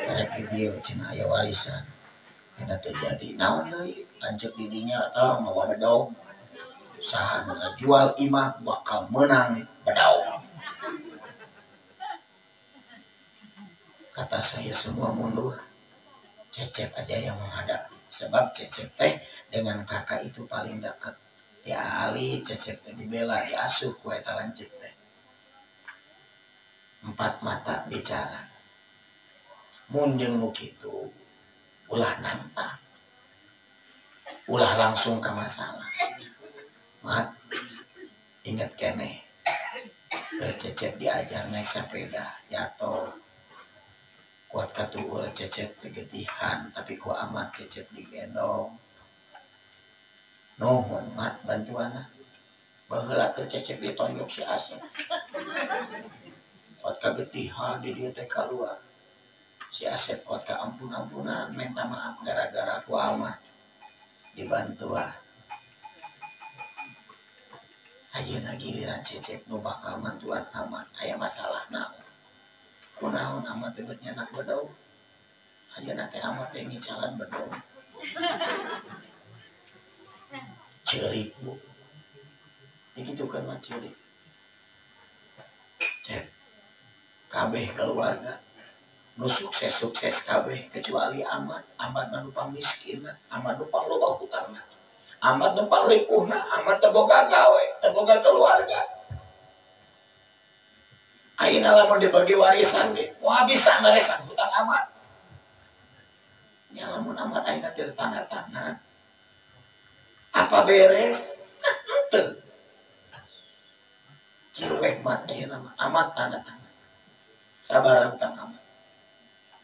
karek video cina ayo warisan. Karena terjadi naon deui lanceuk didinya tah mawa bedaung saha nu ngajual imah bakal menang bedaung kata saya semua mundur Cecep aja yang menghadapi sebab Cecep teh dengan kakak itu paling dekat ya Ali Cecep teh dibela diasuh ku eta lanceuk teh 4 mata bicara mun jeung nu kitu ulah nantang ulah langsung ke masalah mat ingat kene ke Cecep diajar naik sepeda jatuh kuat katuur Cecep tegetihan tapi ku amat Cecep digendong nuhun mat bantuana baheula ke Cecep ditonjok si Asep kuat kagetihan di dieu teh kaluar si Asep kuat ka ampun-ampunan minta maaf gara-gara ku amat dibantuan ayeuna giliran Cecep nu bakal bantuan amat aya masalah naon kunaon amat teh nyanak bedog ayeuna teh amat teh ngicalan bedog ceurik bu digitukeun mah ceurik Cek kabeh keluarga nu sukses kabeh kecuali Ahmad numpang miskin, Ahmad numpang loba hutangna, Ahmad numpang ripuhna, Ahmad teboga gawe, teboga keluarga. Ayeuna lamun dibagi warisan ge moal bisa ngaresan hutang Ahmad. Ya lamun Ahmad ayeuna teu tanda tangan apa beres? Kan henteu. Ciwek mat ayeuna mah Ahmad tanda tangan. Sabar hutang Ahmad.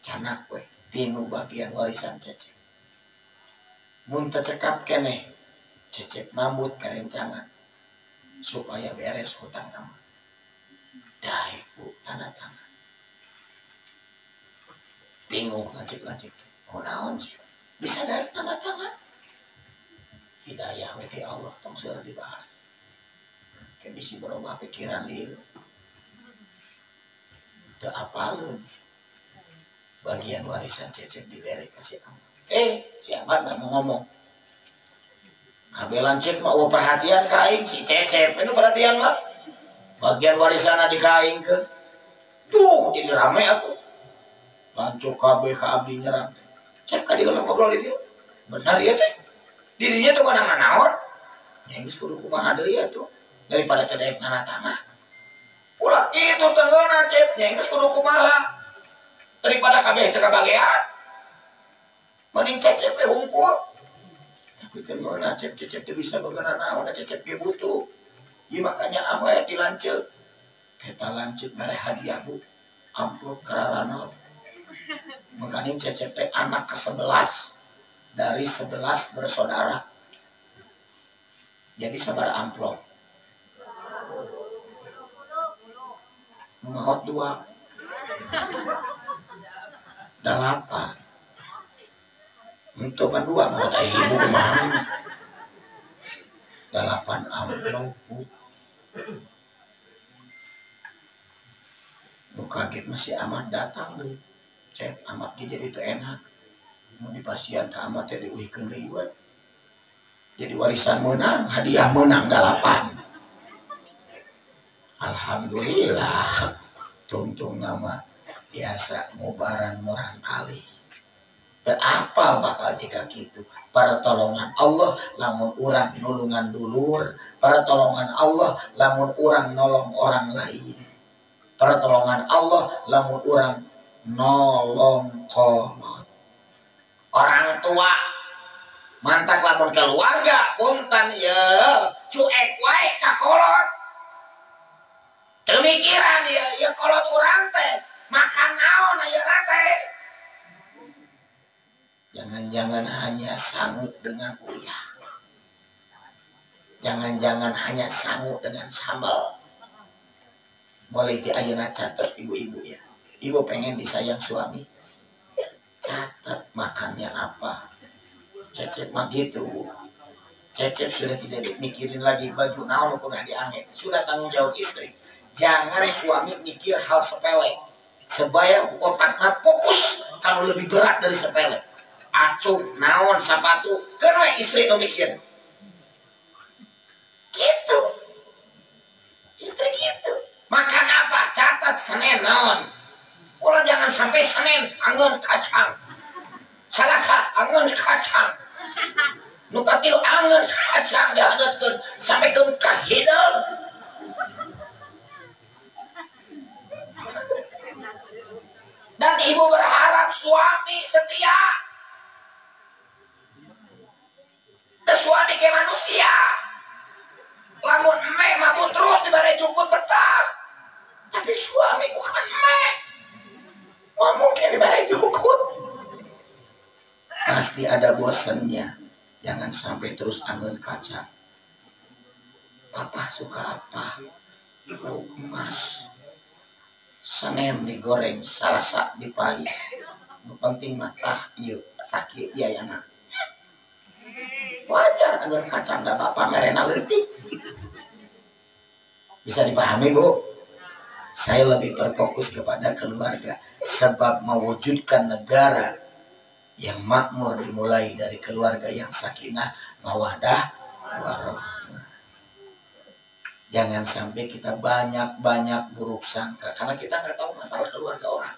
Canak we tinu bagian warisan Cecep. Mun teu cekap keneh Cecep mambut karencangan supaya beres hutang Ahmad. Daek Bu tanda tangan. Bingung lancip-lancip. Kunaon sih? Bisa dari tanda tangan. Hidayah we ti Allah tong seueur dibahas. Ke bisi berubah pikiran lieu. Teu apaleun. Bagian warisan Cecep dibere ka si Ahmad. Si Ahmad nggak mau ngomong. Kabeh lancip mah perhatian ka aing si Cecep. Itu perhatian mah. Bagian warisan dikaingkeun. Duh, jadi rame aku. Lancuk kabeh ka abdi nyerang. Cep ka dieu ngobrol di dieu. Benar ieu teh. Dirinya tuh kadang naon. Ya geus kudu kumaha deui atuh. Daripada teu daek nana tangah. Ulah kitu teungeuna Cep, nya geus kudu kumaha. Daripada kabeh teu kabagean. Mending Cecep we hungkul. Tapi teungeuna Cecep teu bisa beungeuna naon, Cecep ge butuh. Ieu makanya awe dilanceuk. Eta lanceuk mere hadiah Bu. Amplop kararana. Makanya Cecep teh anak ke-11 dari 11 bersaudara. Jadi sabar amplop. Maot 2. 8. Untuk kan 2 mau ada ibu kemana? 8 amplop. Lu kaget masih Ahmad datang deh. Cep Ahmad jadi itu enak. Mau dipasian ke Ahmad teh diuihkeun deui we. Jadi warisan menang, hadiah menang 8. Alhamdulillah. Tuntung nama biasa ngobaran moran kali. Teu apal bakal jika gitu. Pertolongan Allah lamun urang nulungan dulur, pertolongan Allah lamun urang nolong orang lain. Pertolongan Allah lamun urang nolong kolot. Orang tua mantak lamun keluarga punten ya cuek wae ka kolot. Teu mikiran ya kolot urang teh makan naon ayeuna teh. Jangan-jangan hanya sanggup dengan uyah. Jangan-jangan hanya sanggup dengan sambal. Mulai di ayeuna catat ibu-ibu ya. Ibu pengen disayang suami. Catat makannya apa. Cecep mah gitu. Cecep sudah tidak mikirin lagi baju naon pernah diangin. Sudah tanggung jawab istri. Jangan suami mikir hal sepele. Sebaya otaknya fokus kalau lebih berat dari sepele. Acuh, naon, sapatu, kan we istri nu mikir. Gitu. Istri gitu. Makan apa? Catat Senin naon. Ulah jangan sampai Senin anggun kacang. Salasa anggun kacang. Nu katilu anggun kacang dihadatkeun sampai ke hideung. Dan ibu berharap suami setia. Dan suami kayak manusia. Lamun emek mampu terus dibari jukut betah. Tapi suami bukan emek. Mau mungkin dibari jukut. Pasti ada bosannya. Jangan sampai terus angin kaca. Papa suka apa? Lauk emas. Senin digoreng, Salasa dipais. Yang penting mata ieu sakit biayana. Wajar agar kacang da bapak merena leutik. Bisa dipahami Bu? Saya lebih berfokus kepada keluarga sebab mewujudkan negara yang makmur dimulai dari keluarga yang sakinah, mawaddah, warahmah. Jangan sampai kita banyak-banyak buruk sangka. Karena kita nggak tahu masalah keluarga orang.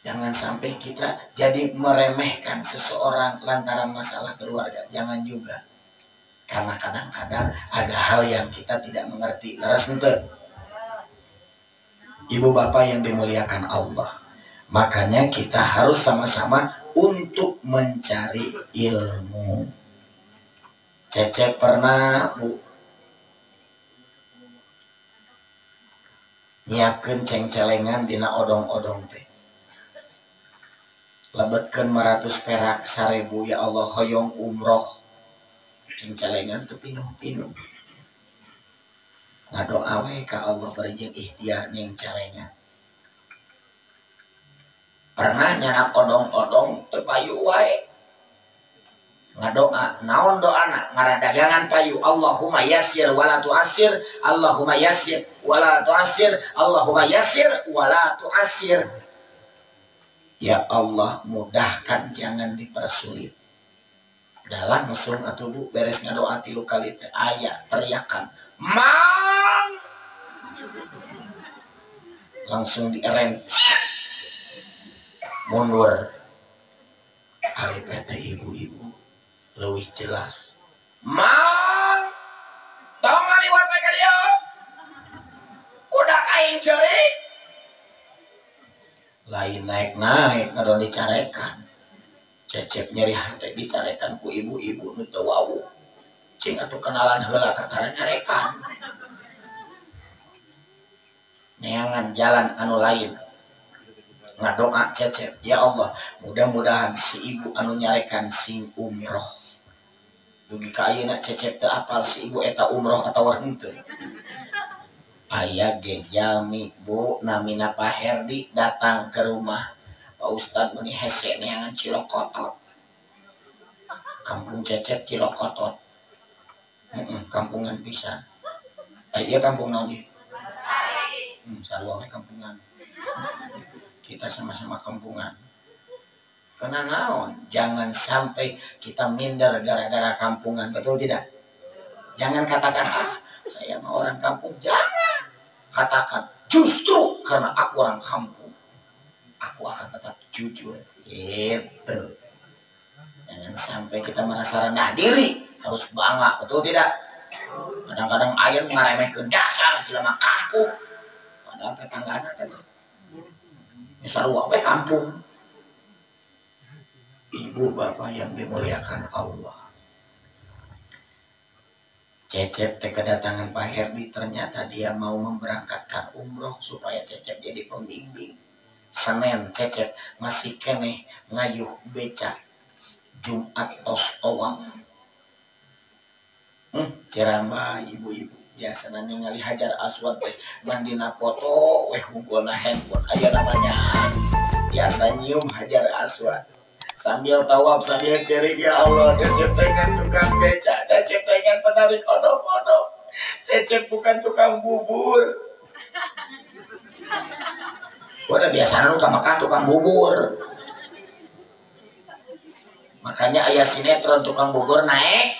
Jangan sampai kita jadi meremehkan seseorang lantaran masalah keluarga. Jangan juga. Karena kadang-kadang ada hal yang kita tidak mengerti. Leres ente. Ibu bapak yang dimuliakan Allah. Makanya kita harus sama-sama untuk mencari ilmu. Cecep pernah Bu nyiapkeun cengcelengan dina odong-odong teh. Lebetkeun 100 perak 1000 ya Allah hoyong umroh. Cengcelengan teu pinuh-pinuh. Ngadoa we ka Allah berijing ikhtiar nyengcelengan. Pernah nyanak odong-odong teu payu wae. Ngadoa, naon doana ngaradagangan payu, Allahumma yassir wala tu'assir, Allahumma yassir wala tu'assir, Allahumma yassir wala tu'assir. Ya Allah mudahkan, jangan dipersulit. Udah langsung atuh Bu beres ngadoa 3 kali teh aya teriakan, "Mang!" Langsung dierem. Mundur. Ari teh ibu-ibu leuwih jelas. "Mang, tong ngaliwat we ka dieu. Udah aing ceurik." Lain naik-naik ngadon dicarekan. Cecep nyeri hate dicarekan ku ibu-ibu nu teu wau. Cing atuh kenalan heula ka nyarekan. Neangan jalan anu lain. Ngadoa Cecep, ya Allah, mudah-mudahan si ibu anu nyarekan sing umroh. Dugi ka ayeuna Cecep teu apal si ibu eta umroh atawa henteu. Aya ge jami Bu namina Pak Herdi datang ke rumah Pak Ustad meni hese neangan Cilokotot. Kampung Cecep Cilokotot. Kampungan pisan. Ieu kampung naon ieu? Sarua we kampungan. Kita sama-sama kampungan. Karena naon? Jangan sampai kita minder gara-gara kampungan, betul tidak? Jangan katakan, saya mah orang kampung. Jangan. Katakan, justru karena aku orang kampung, aku akan tetap jujur. Itu. Jangan sampai kita merasa rendah diri, harus bangga, betul tidak? Kadang-kadang ayah ngaremehkeun dasar jelema kampung. Padahal tetanggana tadi. Sarua we kampung. Ibu bapak yang dimuliakan Allah. Cecep teh kedatangan Pak Herdi, ternyata dia mau memberangkatkan umroh supaya Cecep jadi pembimbing. Senin Cecep masih keneh ngayuh beca. Jumat tos tawaf. Ceramba ibu-ibu biasana ningali Hajar Aswad teh mandina foto weh hungkulna handphone aya namanya. Biasa nyium Hajar Aswad. Sambil tawaf sambil cerik, ya Allah, Cecep dengan tukang beca, Cecep dengan penarik odong-odong, Cecep bukan tukang bubur. Udah biasanya lu makan tukang bubur. Makanya ayah sinetron tukang bubur naik.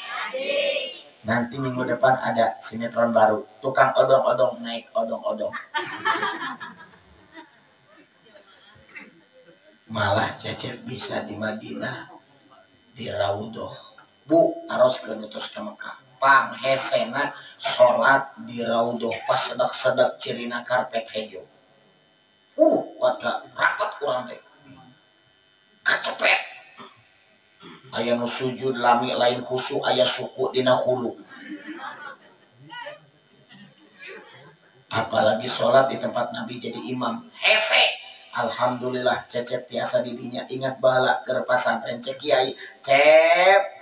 Nanti minggu depan ada sinetron baru, tukang odong-odong naik odong-odong. Malah Cecep bisa di Madinah, di Raudhoh. Bu, aros ke nutus ke Mekah. Pang hesena sholat di Raudhoh pas sedak-sedak cirina karpet hejo. Warga rapat kurang teh. Kacepet. Aya nu sujud lami lain khusyuk, aya suku dina hulu. Apalagi sholat di tempat Nabi jadi imam. Hese. Alhamdulillah Cecep tiasa didinya ingat bala ke pesantren cek kiai. Cep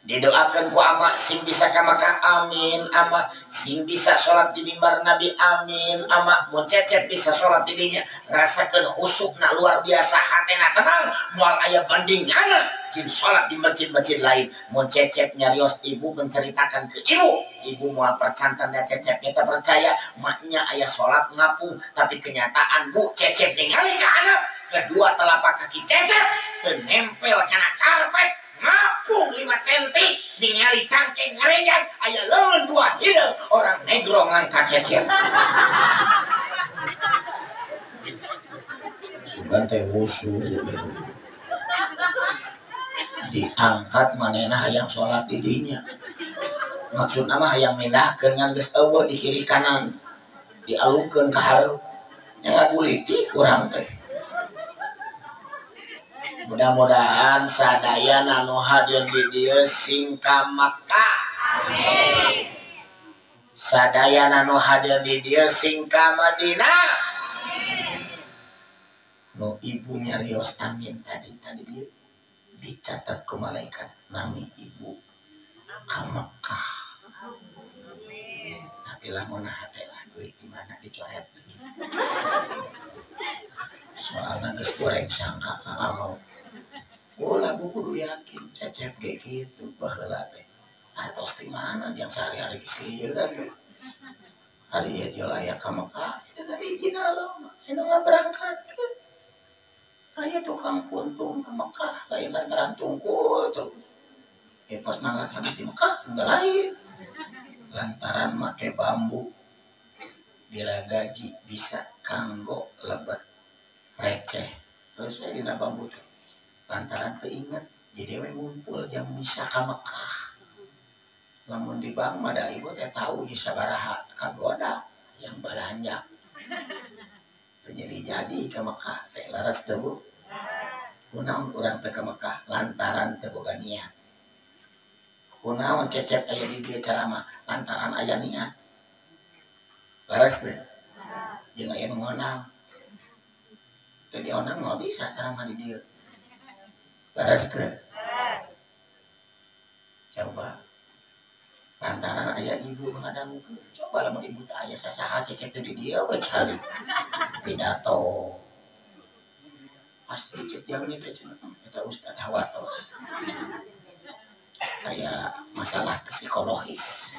didoakan ku ama sing bisa ka Makkah, amin. Ama sing bisa sholat di mimbar Nabi, amin. Ama mun Cecep bisa sholat di dinya rasakeun khusyukna luar biasa, hatena tenang moal aya bandinganna jin sholat di masjid-masjid lain. Mun Cecep nyarios ibu menceritakan ke ibu moal percantan dan Cecep kita percaya maknya aya sholat ngapung, tapi kenyataan Bu Cecep ningali ka anak kedua telapak kaki Cecep teu nempel kana karpet ngapung 5 cm. ningali cangkeng ngarengan aya leun dua hideung orang negro ngangkat cecep. Sugan teh wusu. Diangkat manehna hayang salat di dinya. Maksudna mah hayang mindahkeun ngan geus eueuh di kiri kanan. Dialungkeun ka hareup. Nya ngaguliti kurang teh. Mudah-mudahan sadayana nu hadir di dieu sing ka Makkah. Amin. Sadayana nu hadir di dieu sing ka Madinah. Amin. Nu ibu nyarios amin tadi dia dicatat ke malaikat nami ibu ka Makkah. Tapi lamun hate lah duit di mana dicoret. Soalnya geus goreng sangka ka Allah. Ulah bu kudu yakin cecep kayak gitu baheula teh. Atos di mana yang sehari-hari geus tuh. Hari ieu layak ka Makkah dengan izin Allah mah anu ngaberangkatkeun. Aya tukang puntung ka Makkah lain lantaran tungkul terus. Pas nangat habis di Makkah enggak lain. Lantaran make bambu diragaji bisa kanggo lebet receh. Terus we dina bambu teh lantaran teu inget jadi we ngumpul jam misa ka Makkah. Lamun di bank mah da ibu teh tahu ieu sabaraha kagoda yang belanja. Teu jadi ka Makkah teh laras teu Bu. Kunaon urang teh ka Makkah lantaran teu boga niat. Kunaon cecep aya di dieu ceramah lantaran aya niat. Laras teh. Jeung aya nu ngonang. Teu dionang moal bisa ceramah di dieu. Laras teh. Coba lantaran aya ibu ngadamukeun. Coba lamun ibu teh aya sasaha cecep teh di dieu we cali. Pidato. Pasti cek yang ini teh eta Ustaz Hawatos. Kayak masalah psikologis.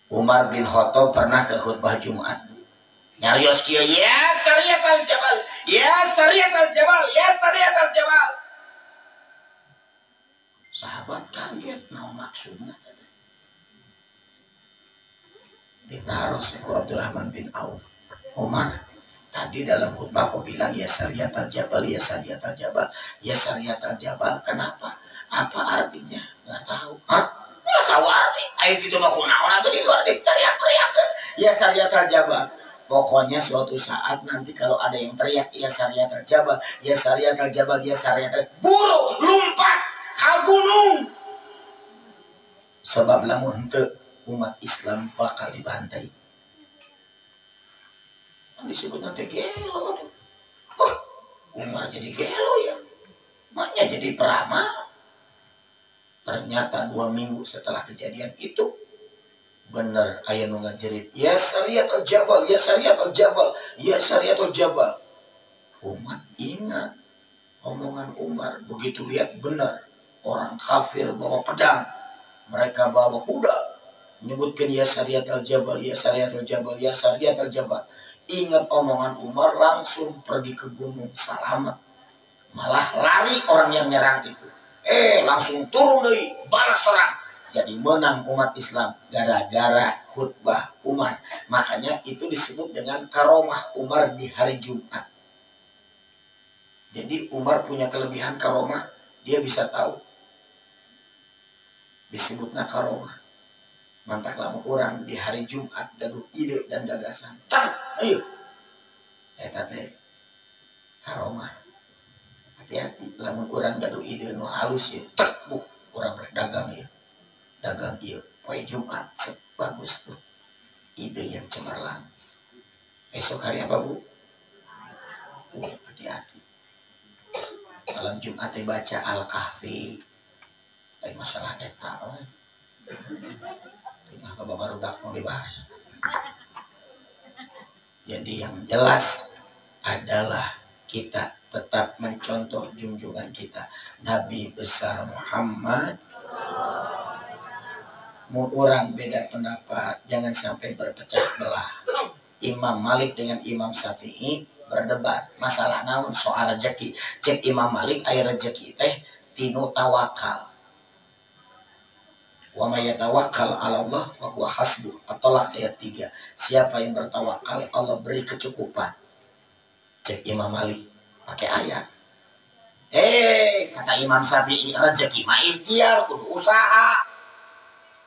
Umar bin Khattab pernah ke khutbah Jumat. Nyarios kieu ya Sariyatul Jabal, ya Sariyatul Jabal, ya Sariyatul Jabal. Sahabat kaget naon maksudna teh. Ditaruh ku Abdurrahman bin Auf. Umar tadi dalam khutbah kau bilang ya Sariyatul Jabal, ya Sariyatul Jabal, ya Sariyatul Jabal. Kenapa? Apa artinya? Nggak tahu. Hah? Nggak tahu arti. Ayo kita mau kunaon atau di luar teriak-teriakan. Ya Sariyatul Jabal. Pokoknya suatu saat nanti kalau ada yang teriak ya Sariyatul Jabal, ya Sariyatul Jabal, ya Sariyatul, buru lompat ke gunung. Sebab lamun teu umat Islam bakal dibantai. Disebut nanti gelo. Oh, Umar jadi gelo ya. Maknya jadi peramal. Ternyata 2 minggu setelah kejadian itu bener aya nu ngajerit ya Sariyatul Jabal, ya Sariyatul Jabal, ya Sariyatul Jabal. Umat ingat omongan Umar. Begitu lihat benar orang kafir bawa pedang, mereka bawa kuda, menyebutkan ya Sariyatul Jabal, ya Sariyatul Jabal, ya Sariyatul Jabal. Ingat omongan Umar, langsung pergi ke gunung selamat. Malah lari orang yang nyerang itu. Langsung turun deui balas serang. Jadi menang umat Islam gara-gara khutbah Umar. Makanya itu disebut dengan karomah Umar di hari Jumat. Jadi Umar punya kelebihan karomah, dia bisa tahu. Disebutnya karomah. Mantak lama orang di hari Jumat gaduh ide dan gagasan. Ayo. Eta teh karomah. Hati-hati lamun orang gaduh ide nu halus ya. Tak Bu, orang berdagang ya. Dagang ieu poe Jumat bagus tuh. Ide yang cemerlang. Esok hari apa Bu? Hati-hati. Malam Jumat baca Al-Kahfi. Lain masalah eta we. Tinggal barudak mau dibahas. Jadi yang jelas adalah kita tetap mencontoh junjungan kita Nabi besar Muhammad. Mau orang beda pendapat, jangan sampai berpecah belah. Imam Malik dengan Imam Syafi'i berdebat masalah naon soal rezeki. Cek Imam Malik aya rezeki teh tinu tawakal. Wa may yatawakkal 'ala Allah fa huwa hasbuh. At-Thalaq ayat 3. Siapa yang bertawakal, Allah beri kecukupan. Cek Imam Malik pakai ayat. Kata Imam Syafi'i, rezeki mah ikhtiar, kudu usaha.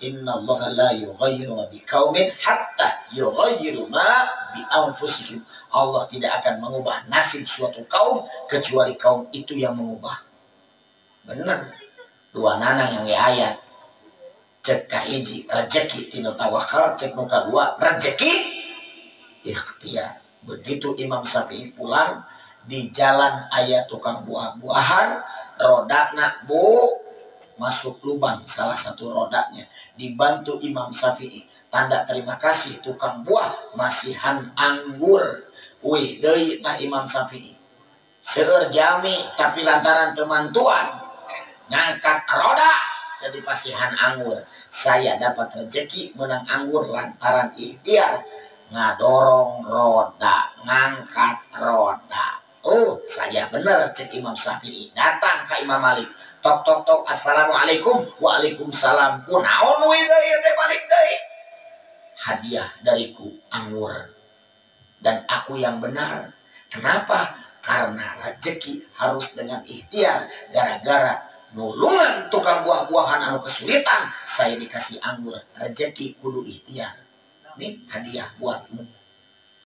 Innallaha la yughayyiru ma biqaumin hatta yughayyiru ma bi anfusihim. Allah tidak akan mengubah nasib suatu kaum kecuali kaum itu yang mengubah. Benar. Dua nanang yang ayat. Cek kahiji rezeki tinu tawakal, cek nu kadua rezeki ikhtiar. Begitu Imam Syafi'i pulang, di jalan aya tukang buah-buahan, rodana masuk lubang salah satu rodanya, dibantu Imam Syafi'i. Tanda terima kasih tukang buah masihan anggur. Wih, deui tah Imam Syafi'i. Seueur jami tapi lantaran temantuan ngangkat roda jadi pasihan anggur. Saya dapat rezeki menang anggur lantaran ikhtiar ngadorong roda, ngangkat roda. Saya bener, cek Imam Syafi'i. Datang ke Imam Malik. Tok tok tok, assalamualaikum. Waalaikumsalam. Kunaon we deui teh balik deui. Hadiah dariku anggur. Dan aku yang benar. Kenapa? Karena rezeki harus dengan ikhtiar. Gara-gara nulungan tukang buah-buahan anu kesulitan, saya dikasih anggur. Rezeki kudu ikhtiar. Nih hadiah buatmu.